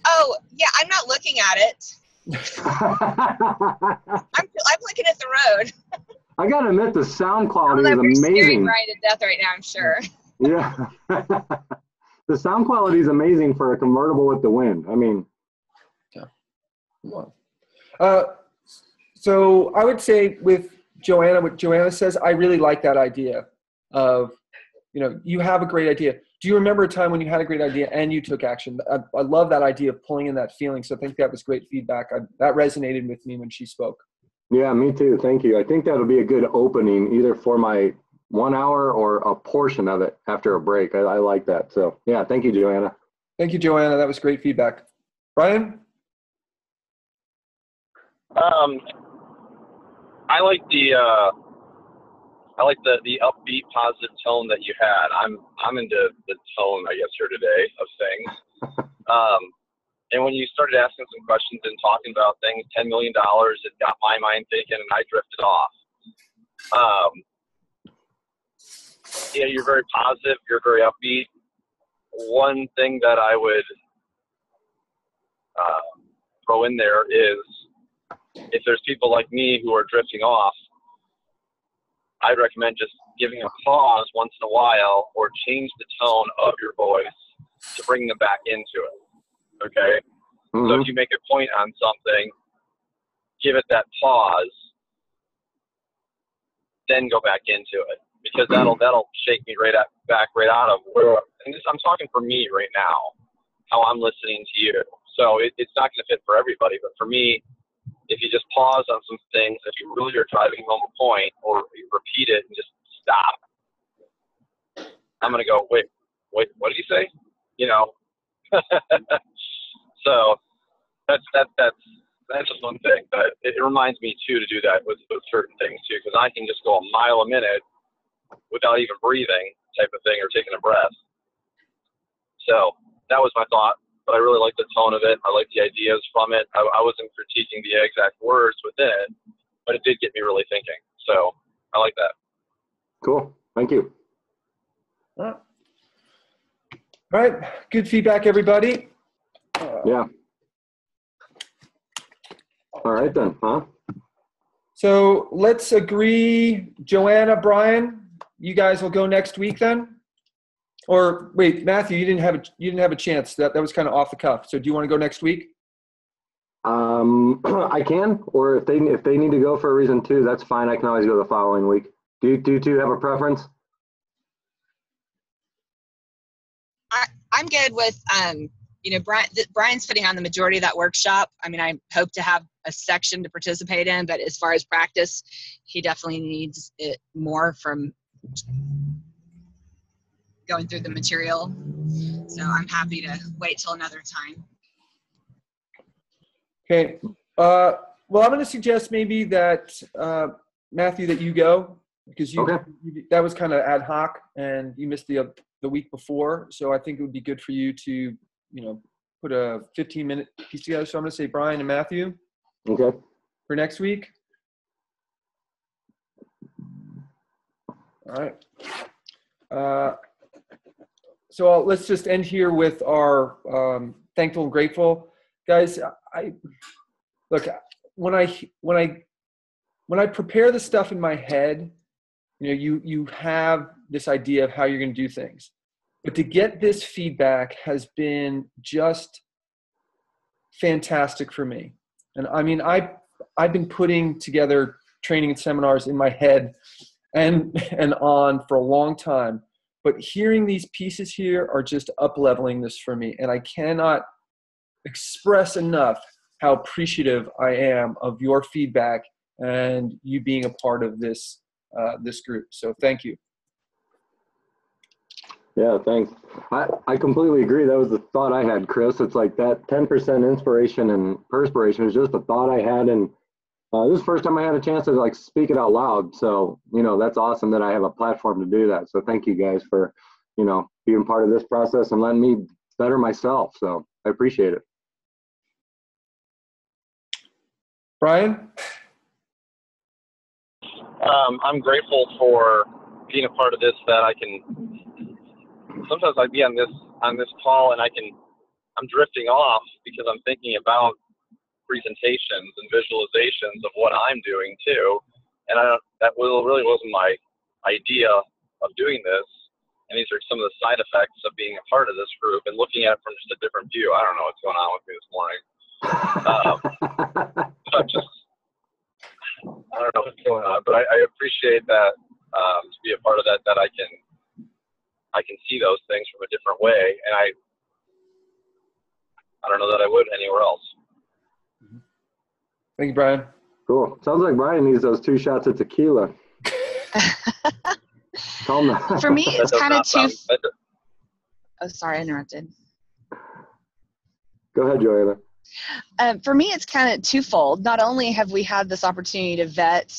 Oh, yeah, I'm not looking at it. I'm looking at the road. I got to admit, the sound quality is amazing. Right to death right now, I'm sure. Yeah. The sound quality is amazing for a convertible with the wind. I mean. So I would say with Joanna, what Joanna says, I really like that idea of, you have a great idea. Do you remember a time when you had a great idea and you took action? I love that idea of pulling in that feeling. So I think that was great feedback. That resonated with me when she spoke. Yeah, me too. Thank you. I think that'll be a good opening either for my 1 hour or a portion of it after a break. I like that. So yeah, thank you, Joanna. Thank you, Joanna. That was great feedback. Brian? I like the upbeat, positive tone that you had. I'm into the tone, I guess, here today of things. And when you started asking some questions and talking about things, $10 million, it got my mind thinking, and I drifted off. You're very positive. You're very upbeat. One thing that I would throw in there is, if there's people like me who are drifting off, I'd recommend just giving a pause once in a while, or change the tone of your voice to bring them back into it. Okay. Mm-hmm. So if you make a point on something, give it that pause, then go back into it, because that'll shake me back right out of where. And this, I'm talking for me right now, how I'm listening to you. So it's not going to fit for everybody, but for me, if you just pause on some things, if you really are driving home a point, or you repeat it and just stop, I'm going to go, wait, what did you say? You know. So that's just one thing, but it reminds me too to do that with certain things too, because I can just go a mile a minute without even breathing, type of thing, or taking a breath. So that was my thought, but I really like the tone of it. I like the ideas from it. I wasn't critiquing the exact words within it, but it did get me really thinking. So I like that. Cool. Thank you. All right. Good feedback, everybody. Yeah. All right then, huh? So let's agree, Joanna, Brian, you guys will go next week then? Or wait, Matthew, you didn't have a chance. That was kind of off the cuff. So do you want to go next week? I can, or if they need to go for a reason too, that's fine. I can always go the following week. Do you two have a preference? I'm good with, Brian's putting on the majority of that workshop. I mean, I hope to have a section to participate in, but as far as practice, he definitely needs it more from going through the material. So I'm happy to wait till another time. Okay. Well, I'm going to suggest maybe that, Matthew, that you go, because you that was kind of ad hoc and you missed the week before. So I think it would be good for you to, put a 15-minute piece together. So I'm going to say Brian and Matthew. Okay. For next week. All right. So let's just end here with our thankful and grateful, guys. When I prepare the stuff in my head, you have this idea of how you're going to do things, but to get this feedback has been just fantastic for me. And I mean, I've been putting together training and seminars in my head and on for a long time, but hearing these pieces here are just up-leveling this for me. And I cannot express enough how appreciative I am of your feedback and you being a part of this group. So thank you. Yeah, thanks. I completely agree. That was the thought I had, Chris. It's like that 10% inspiration and perspiration is just a thought I had. And this is the first time I had a chance to speak it out loud. So, that's awesome that I have a platform to do that. So thank you guys for, being part of this process and letting me better myself. So I appreciate it. Brian? I'm grateful for being a part of this, that I can, sometimes I'd be on this call and I'm drifting off because I'm thinking about presentations and visualizations of what I'm doing too. And that really wasn't my idea of doing this. And these are some of the side effects of being a part of this group and looking at it from just a different view. I don't know what's going on with me this morning. I don't know what's going on, but I appreciate that, to be a part of that I can see those things from a different way. And I don't know that I would anywhere else. Thank you, Brian. Cool. Sounds like Brian needs those 2 shots of tequila. For me, it's kind of too. Oh, sorry, I interrupted. Go ahead, Joanna. For me, it's kind of twofold. Not only have we had this opportunity to vet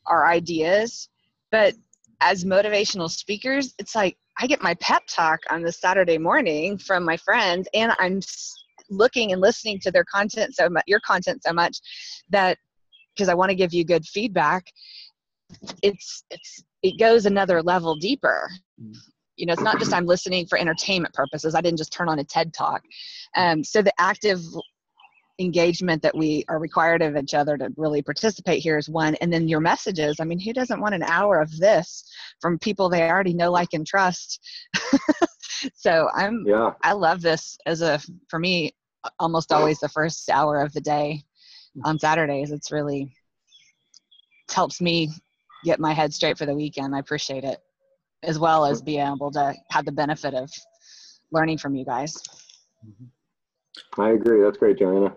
our ideas, but as motivational speakers, it's like I get my pep talk on this Saturday morning from my friends, and I'm looking and listening to their content so much, your content so much, that because I want to give you good feedback, it goes another level deeper. It's not just I'm listening for entertainment purposes. I didn't just turn on a TED Talk. So the active engagement that we are required of each other to really participate here is one. And then your messages. I mean, who doesn't want an hour of this from people they already know, like, and trust? So I love this for me, almost always the first hour of the day on Saturdays. It's helps me get my head straight for the weekend. I appreciate it, as well as being able to have the benefit of learning from you guys. I agree. That's great, Joanna.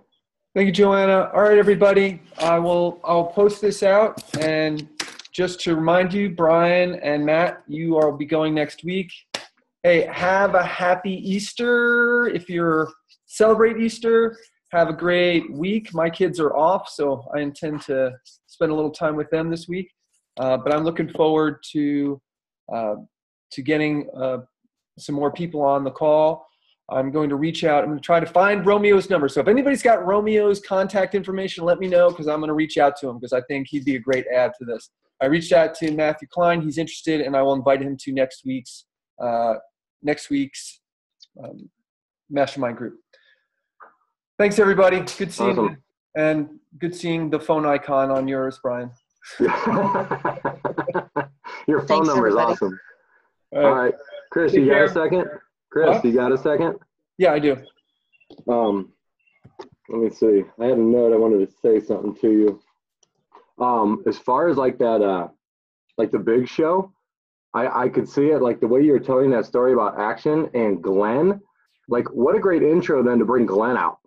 Thank you, Joanna. All right, everybody. I'll post this out, and just to remind you, Brian and Matt, you will be going next week. Hey, have a happy Easter. If you're celebrate Easter, have a great week. My kids are off, so I intend to spend a little time with them this week. But I'm looking forward to getting some more people on the call. I'm going to reach out. I'm going to try to find Romeo's number. So if anybody's got Romeo's contact information, let me know, because I'm going to reach out to him, because I think he'd be a great add to this. I reached out to Matthew Klein. He's interested, and I will invite him to next week's mastermind group. Thanks, everybody. Good seeing you, and good seeing the phone icon on yours, Brian. Your phone number is awesome. All right. Chris, you got a second? Chris, you got a second? Yeah, I do. Let me see. I had a note. I wanted to say something to you. As far as like that, like the big show, I could see it, like the way you were telling that story about action and Glenn. Like, what a great intro then to bring Glenn out.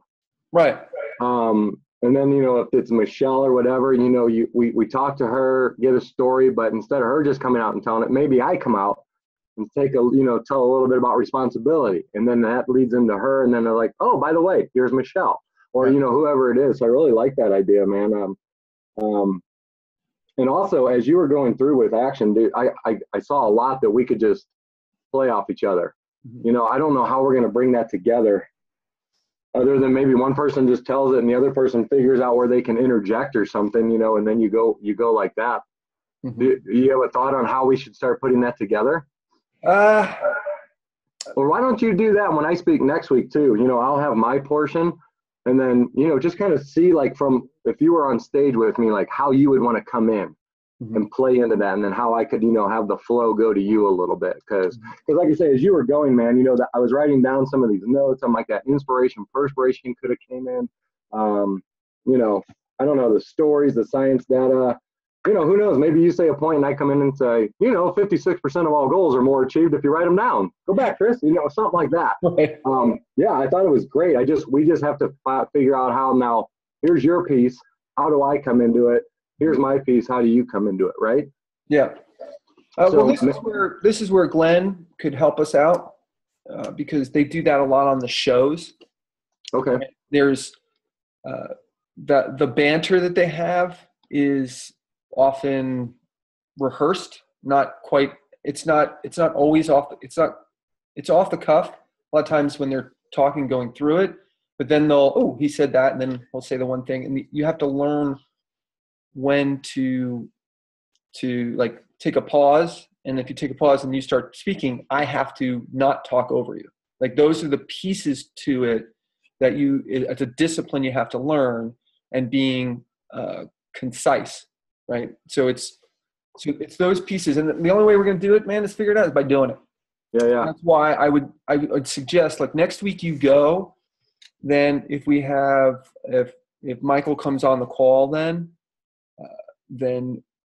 Right. And then, you know, if it's Michelle or whatever, you know, we talk to her, get a story, but instead of her just coming out and telling it, maybe I come out and tell a little bit about responsibility. And then that leads into her. And then they're like, oh, by the way, here's Michelle, or, you know, whoever it is. So I really like that idea, man. And also, as you were going through with action, dude, I saw a lot that we could just play off each other. You know, I don't know how we're going to bring that together, other than maybe one person just tells it and the other person figures out where they can interject or something, you know, and then you go like that. Do you have a thought on how we should start putting that together? Well, why don't you do that when I speak next week too? You know, I'll have my portion, and then, you know, just kind of see, like, from, if you were on stage with me, like how you would want to come in and play into that, and then how I could, you know, have the flow go to you a little bit. Because like you say, as you were going, man, you know, that I was writing down some of these notes. I'm like, that inspiration, perspiration could have came in. You know, I don't know, the stories, the science data, you know, who knows? Maybe you say a point and I come in and say, you know, 56% of all goals are more achieved if you write them down. Go back, Chris, you know, something like that. Yeah, I thought it was great. We just have to figure out how. Now, here's your piece. How do I come into it? Here's my piece. How do you come into it? Right? Yeah. Well, this is where Glenn could help us out, because they do that a lot on the shows. Okay. There's the banter that they have is often rehearsed, not quite. It's not always off. It's off the cuff a lot of times when they're talking, going through it. But then he said that, and then we'll say the one thing, and you have to learn when to like take a pause. And if you take a pause and you start speaking, I have to not talk over you. Like, those are the pieces to it that it's a discipline you have to learn, and being concise, right? So it's those pieces, and the only way we're going to do it, man, is figure it out is by doing it. Yeah. And that's why I would suggest, like, next week you go. Then if Michael comes on the call, then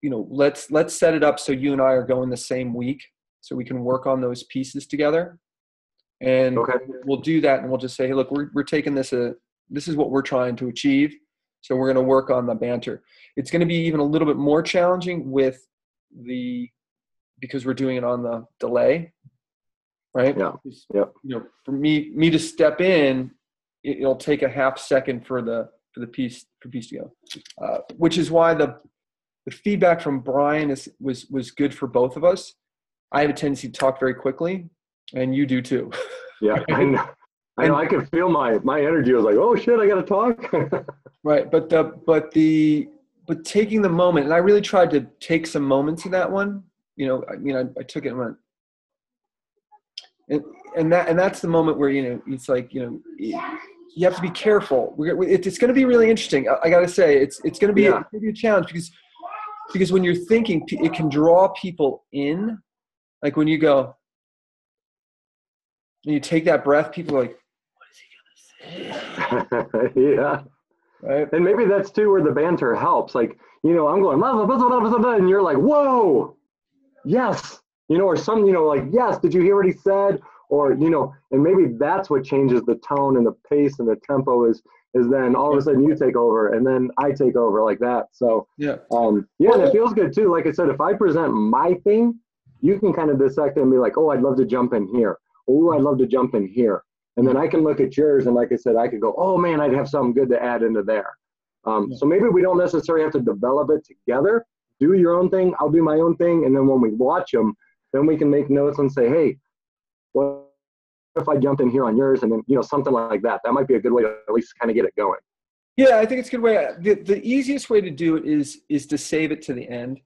you know, let's set it up so you and I are going the same week, so we can work on those pieces together. And we'll do that, and we'll just say, hey, look, we're taking this is what we're trying to achieve, so we're going to work on the banter. It's going to be even a little bit more challenging because we're doing it on the delay, right? Yeah. You know, for me to step in, it'll take a half second for the piece to go, which is why the feedback from Brian was good for both of us. I have a tendency to talk very quickly, and you do too. Yeah, I know. I could feel my energy. I was like, oh shit, I got to talk. Right, but taking the moment, and I really tried to take some moments in that one. You know, I mean, I took it and went, and that's the moment where, you know, it's like, you know, you have to be careful. It's going to be really interesting. I got to say, it's going to be a challenge, because when you're thinking, it can draw people in. Like, when you go and you take that breath, people are like, what is he going to say? Yeah. Right. And maybe that's too where the banter helps. Like, I'm going, blah, blah, blah, blah, blah, and you're like, whoa, yes. Or some, like, yes, did you hear what he said? Or, and maybe that's what changes the tone and the pace and the tempo is then all of a sudden you take over and then I take over like that. So, and it feels good too. Like I said, if I present my thing, you can kind of dissect it and be like, oh, I'd love to jump in here. Oh, I'd love to jump in here. And then I can look at yours, and like I said, I could go, oh, man, I'd have something good to add into there. So maybe we don't necessarily have to develop it together. Do your own thing. I'll do my own thing. And then when we watch them, then we can make notes and say, hey, what if I jumped in here on yours? And then, something like that. That might be a good way to at least kind of get it going. Yeah, I think it's a good way. The easiest way to do it is to save it to the end.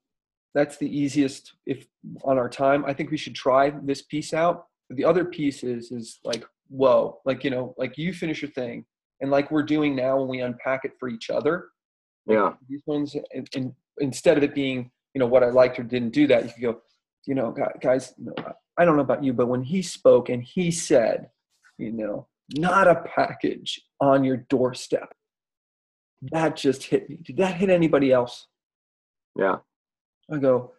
That's the easiest if on our time. I think we should try this piece out. The other piece is like, whoa, like, like you finish your thing. And like we're doing now when we unpack it for each other. Yeah. These ones, and instead of it being, what I liked or didn't do that, you could go, guys, I don't know about you, but when he spoke and he said, not a package on your doorstep, that just hit me. Did that hit anybody else? Yeah. I go,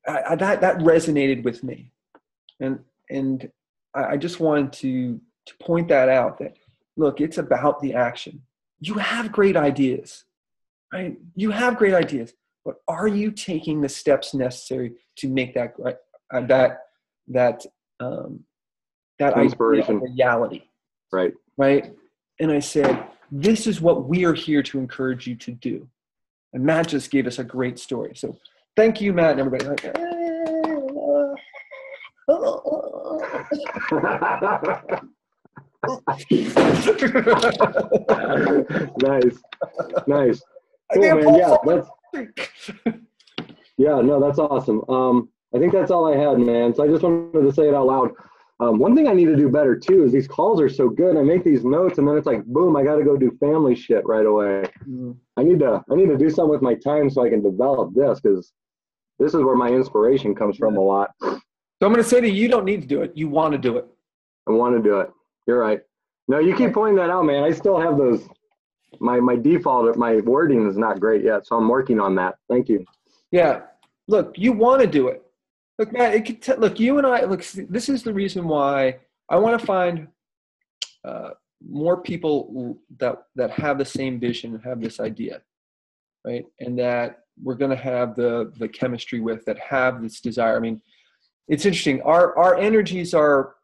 that resonated with me. And I just wanted to point that out, that, look, it's about the action. You have great ideas, right? You have great ideas, but are you taking the steps necessary to make that inspiration idea a reality? Right. Right. And I said, this is what we are here to encourage you to do. And Matt just gave us a great story. So thank you, Matt, and everybody. Like, nice. Cool, man. That's awesome. I think that's all I had, man. So I just wanted to say it out loud. One thing I need to do better too is these calls are so good. I make these notes and then it's like, boom, I got to go do family shit right away. I need to do something with my time so I can develop this, because this is where my inspiration comes from a lot. So I'm going to say to you, you don't need to do it. You want to do it. I want to do it. You're right. No, you keep pointing that out, man. I still have those. My default, my wording is not great yet, so I'm working on that. Thank you. Yeah. Look, you want to do it. Look, Matt, look, you and I, look, this is the reason why I want to find more people that have the same vision and have this idea, right? And that we're going to have the chemistry with, that have this desire. I mean, it's interesting. Our energies are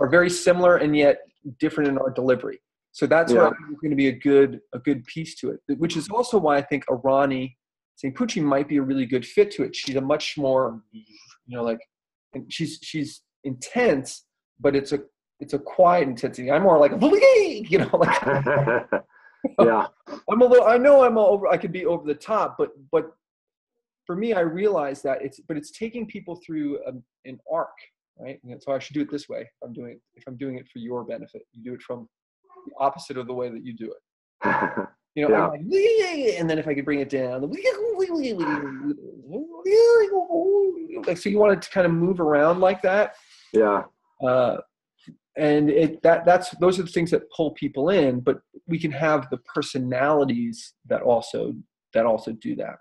very similar and yet different in our delivery. So that's why it's going to be a good piece to it, which is also why I think Arani St. Pucci might be a really good fit to it. She's a much more, and she's intense, but it's a quiet intensity. I'm more like, yeah. I could be over the top, but for me, I realize that it's taking people through an arc, right? And so I should do it this way. If I'm doing it for your benefit, you do it from the opposite of the way that you do it. I'm like, and then if I could bring it down, like, so you want it to kind of move around like that. Yeah. And those are the things that pull people in, but we can have the personalities that also do that.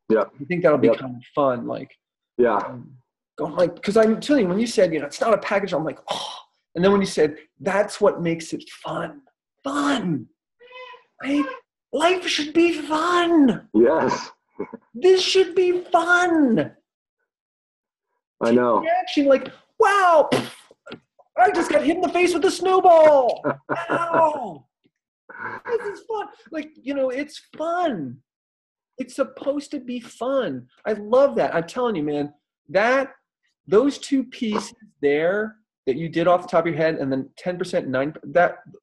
Yeah. I think that'll be kind of fun. Like, because I'm telling you, when you said, it's not a package, I'm like, oh, and then when you said, that's what makes it fun, right? Life should be fun. Yes. This should be fun. I know. Action, like, wow, I just got hit in the face with a snowball. Ow. This is fun. Like, it's fun. It's supposed to be fun. I love that. I'm telling you, man, those two pieces there that you did off the top of your head, and then 10%,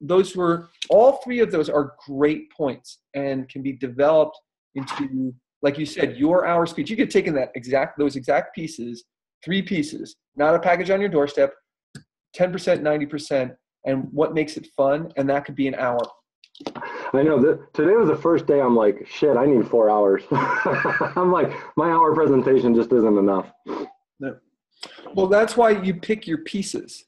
9%, all three of those are great points and can be developed into, like you said, your hour speech. You could take in those exact pieces, 3 pieces, not a package on your doorstep, 10%, 90%, and what makes it fun, and that could be an hour. I know today was the first day I'm like, shit, I need 4 hours. I'm like, my hour presentation just isn't enough. No. Well, that's why you pick your pieces,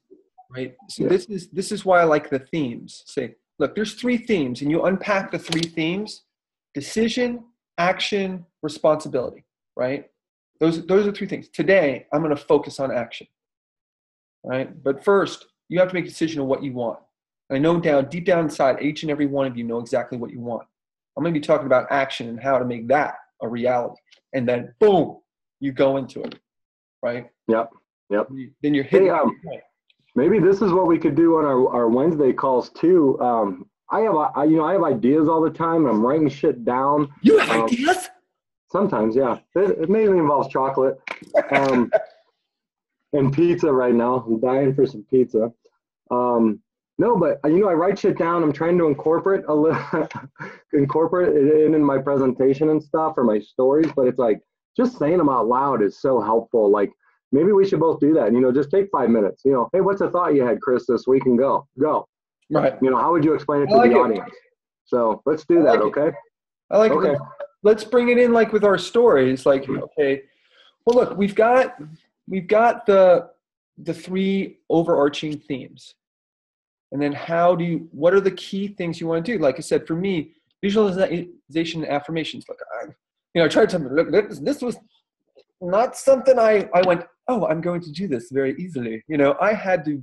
right? So this is why I like the themes. Say, look, there's 3 themes, and you unpack the 3 themes: decision, action, responsibility, right? Those are 3 things. Today, I'm going to focus on action, right? But first, you have to make a decision of what you want. And I know deep down inside, each and every one of you know exactly what you want. I'm going to be talking about action and how to make that a reality. And then, boom, you go into it, right? Yep. Then you're hitting. Hey, maybe this is what we could do on our Wednesday calls too. I have ideas all the time. I'm writing shit down. You have ideas? Sometimes, yeah. It mainly involves chocolate and pizza right now. I'm dying for some pizza. No, but I write shit down. I'm trying to incorporate it in my presentation and stuff, or my stories. But it's like just saying them out loud is so helpful. Like maybe we should both do that. Just take 5 minutes. Hey, what's a thought you had, Chris, this week? And go. Right. How would you explain it to the audience? So let's do that. Okay. I like it. Let's bring it in like with our stories. Like, okay, well, look, we've got the 3 overarching themes. And then what are the key things you want to do? Like I said, for me, visualization and affirmations. Like, I tried something. Look, this was not something I went, oh, I'm going to do this very easily. I had to,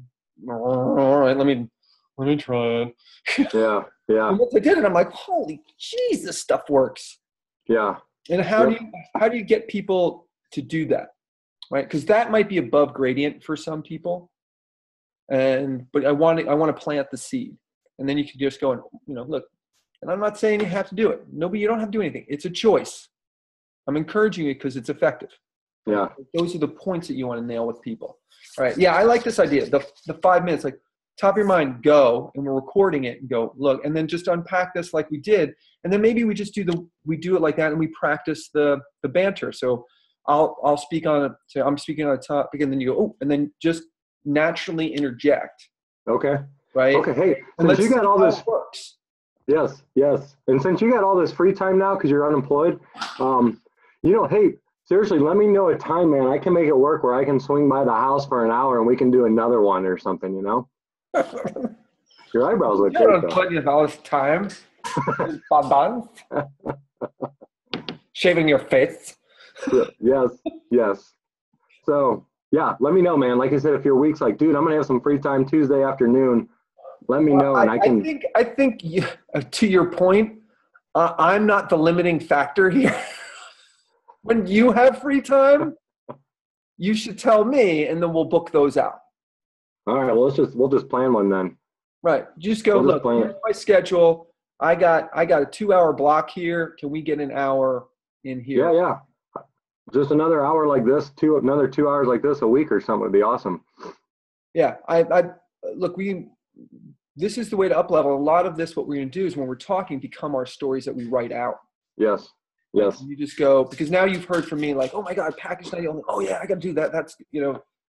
all right, let me try it. Yeah. And once I did it, I'm like, holy jeez, this stuff works. Yeah. And how do you get people to do that? Right? Because that might be above gradient for some people. But I want to plant the seed, and then you can just go and look. And I'm not saying you have to do it. You don't have to do anything. It's a choice. I'm encouraging you because it's effective. Yeah. Those are the points that you want to nail with people. All right. Yeah, I like this idea. The 5 minutes, like top of your mind, go, and we're recording it and go look, and then just unpack this like we did, and then maybe we just do it like that, and we practice the banter. So I'll speak on it. So I'm speaking on a topic, and then you go, oh, and then just naturally interject. Okay. Right. Okay. Hey, since you got all this works. Yes. And since you got all this free time now because you're unemployed, hey, seriously, let me know a time, man. I can make it work where I can swing by the house for an hour and we can do another one or something. Your eyebrows look You're great. plenty of hours time. Shaving your face. Yes. So. Yeah, let me know, man. Like I said, if your week's like, dude, I'm gonna have some free time Tuesday afternoon, let me know, and I can. I think to your point, I'm not the limiting factor here. When you have free time, you should tell me, and then we'll book those out. All right. Well, we'll just plan one then. Right. Just go look. Here's my schedule. I got a 2-hour block here. Can we get an hour in here? Yeah. Just another hour like this, another 2 hours like this a week or something would be awesome. Yeah, look. This is the way to up level. A lot of this, what we're going to do is when we're talking, become our stories that we write out. Yes. You just go, because now you've heard from me, like, oh my God, package night. Oh yeah, I got to do that. That's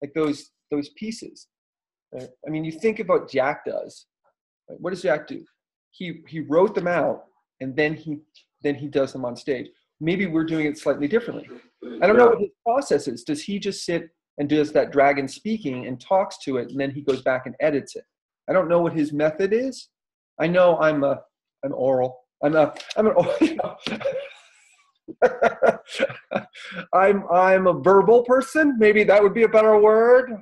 like those pieces. Right? I mean, you think about what Jack does. Right? What does Jack do? He wrote them out, and then he does them on stage. Maybe we're doing it slightly differently. I don't know what his process is. Does he just sit and does that dragon speaking and talks to it, and then he goes back and edits it? I don't know what his method is. I know I'm an oral. I'm a verbal person. Maybe that would be a better word.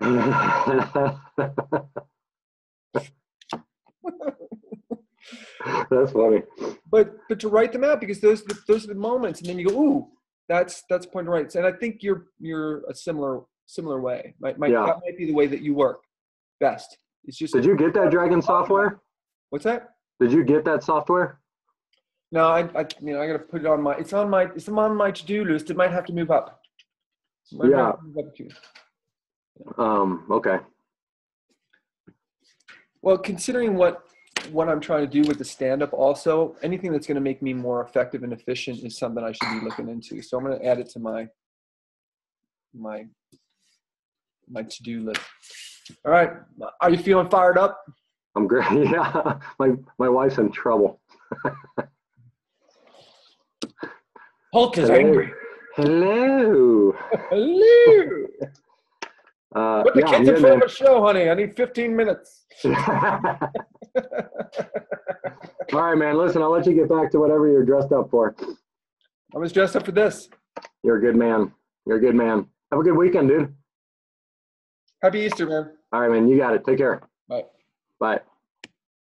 That's funny. But to write them out, because those are the moments, and then you go, ooh, that's point to write. And I think you're a similar way. That might be the way that you work best. It's just. Did you get that Dragon software? What's that? Did you get that software? No, I got to put it on my. It's on my to-do list. It might have to move up. Okay. Well, considering what I'm trying to do with the stand-up, also anything that's going to make me more effective and efficient is something I should be looking into. So I'm going to add it to my to-do list. All right, are you feeling fired up? I'm great. Yeah, my wife's in trouble. Hulk is angry. Hello. Put the kids in front of a show, honey. I need 15 minutes. All right, man. Listen, I'll let you get back to whatever you're dressed up for. I was dressed up for this. You're a good man. You're a good man. Have a good weekend, dude. Happy Easter, man. All right, man. You got it. Take care. Bye. Bye.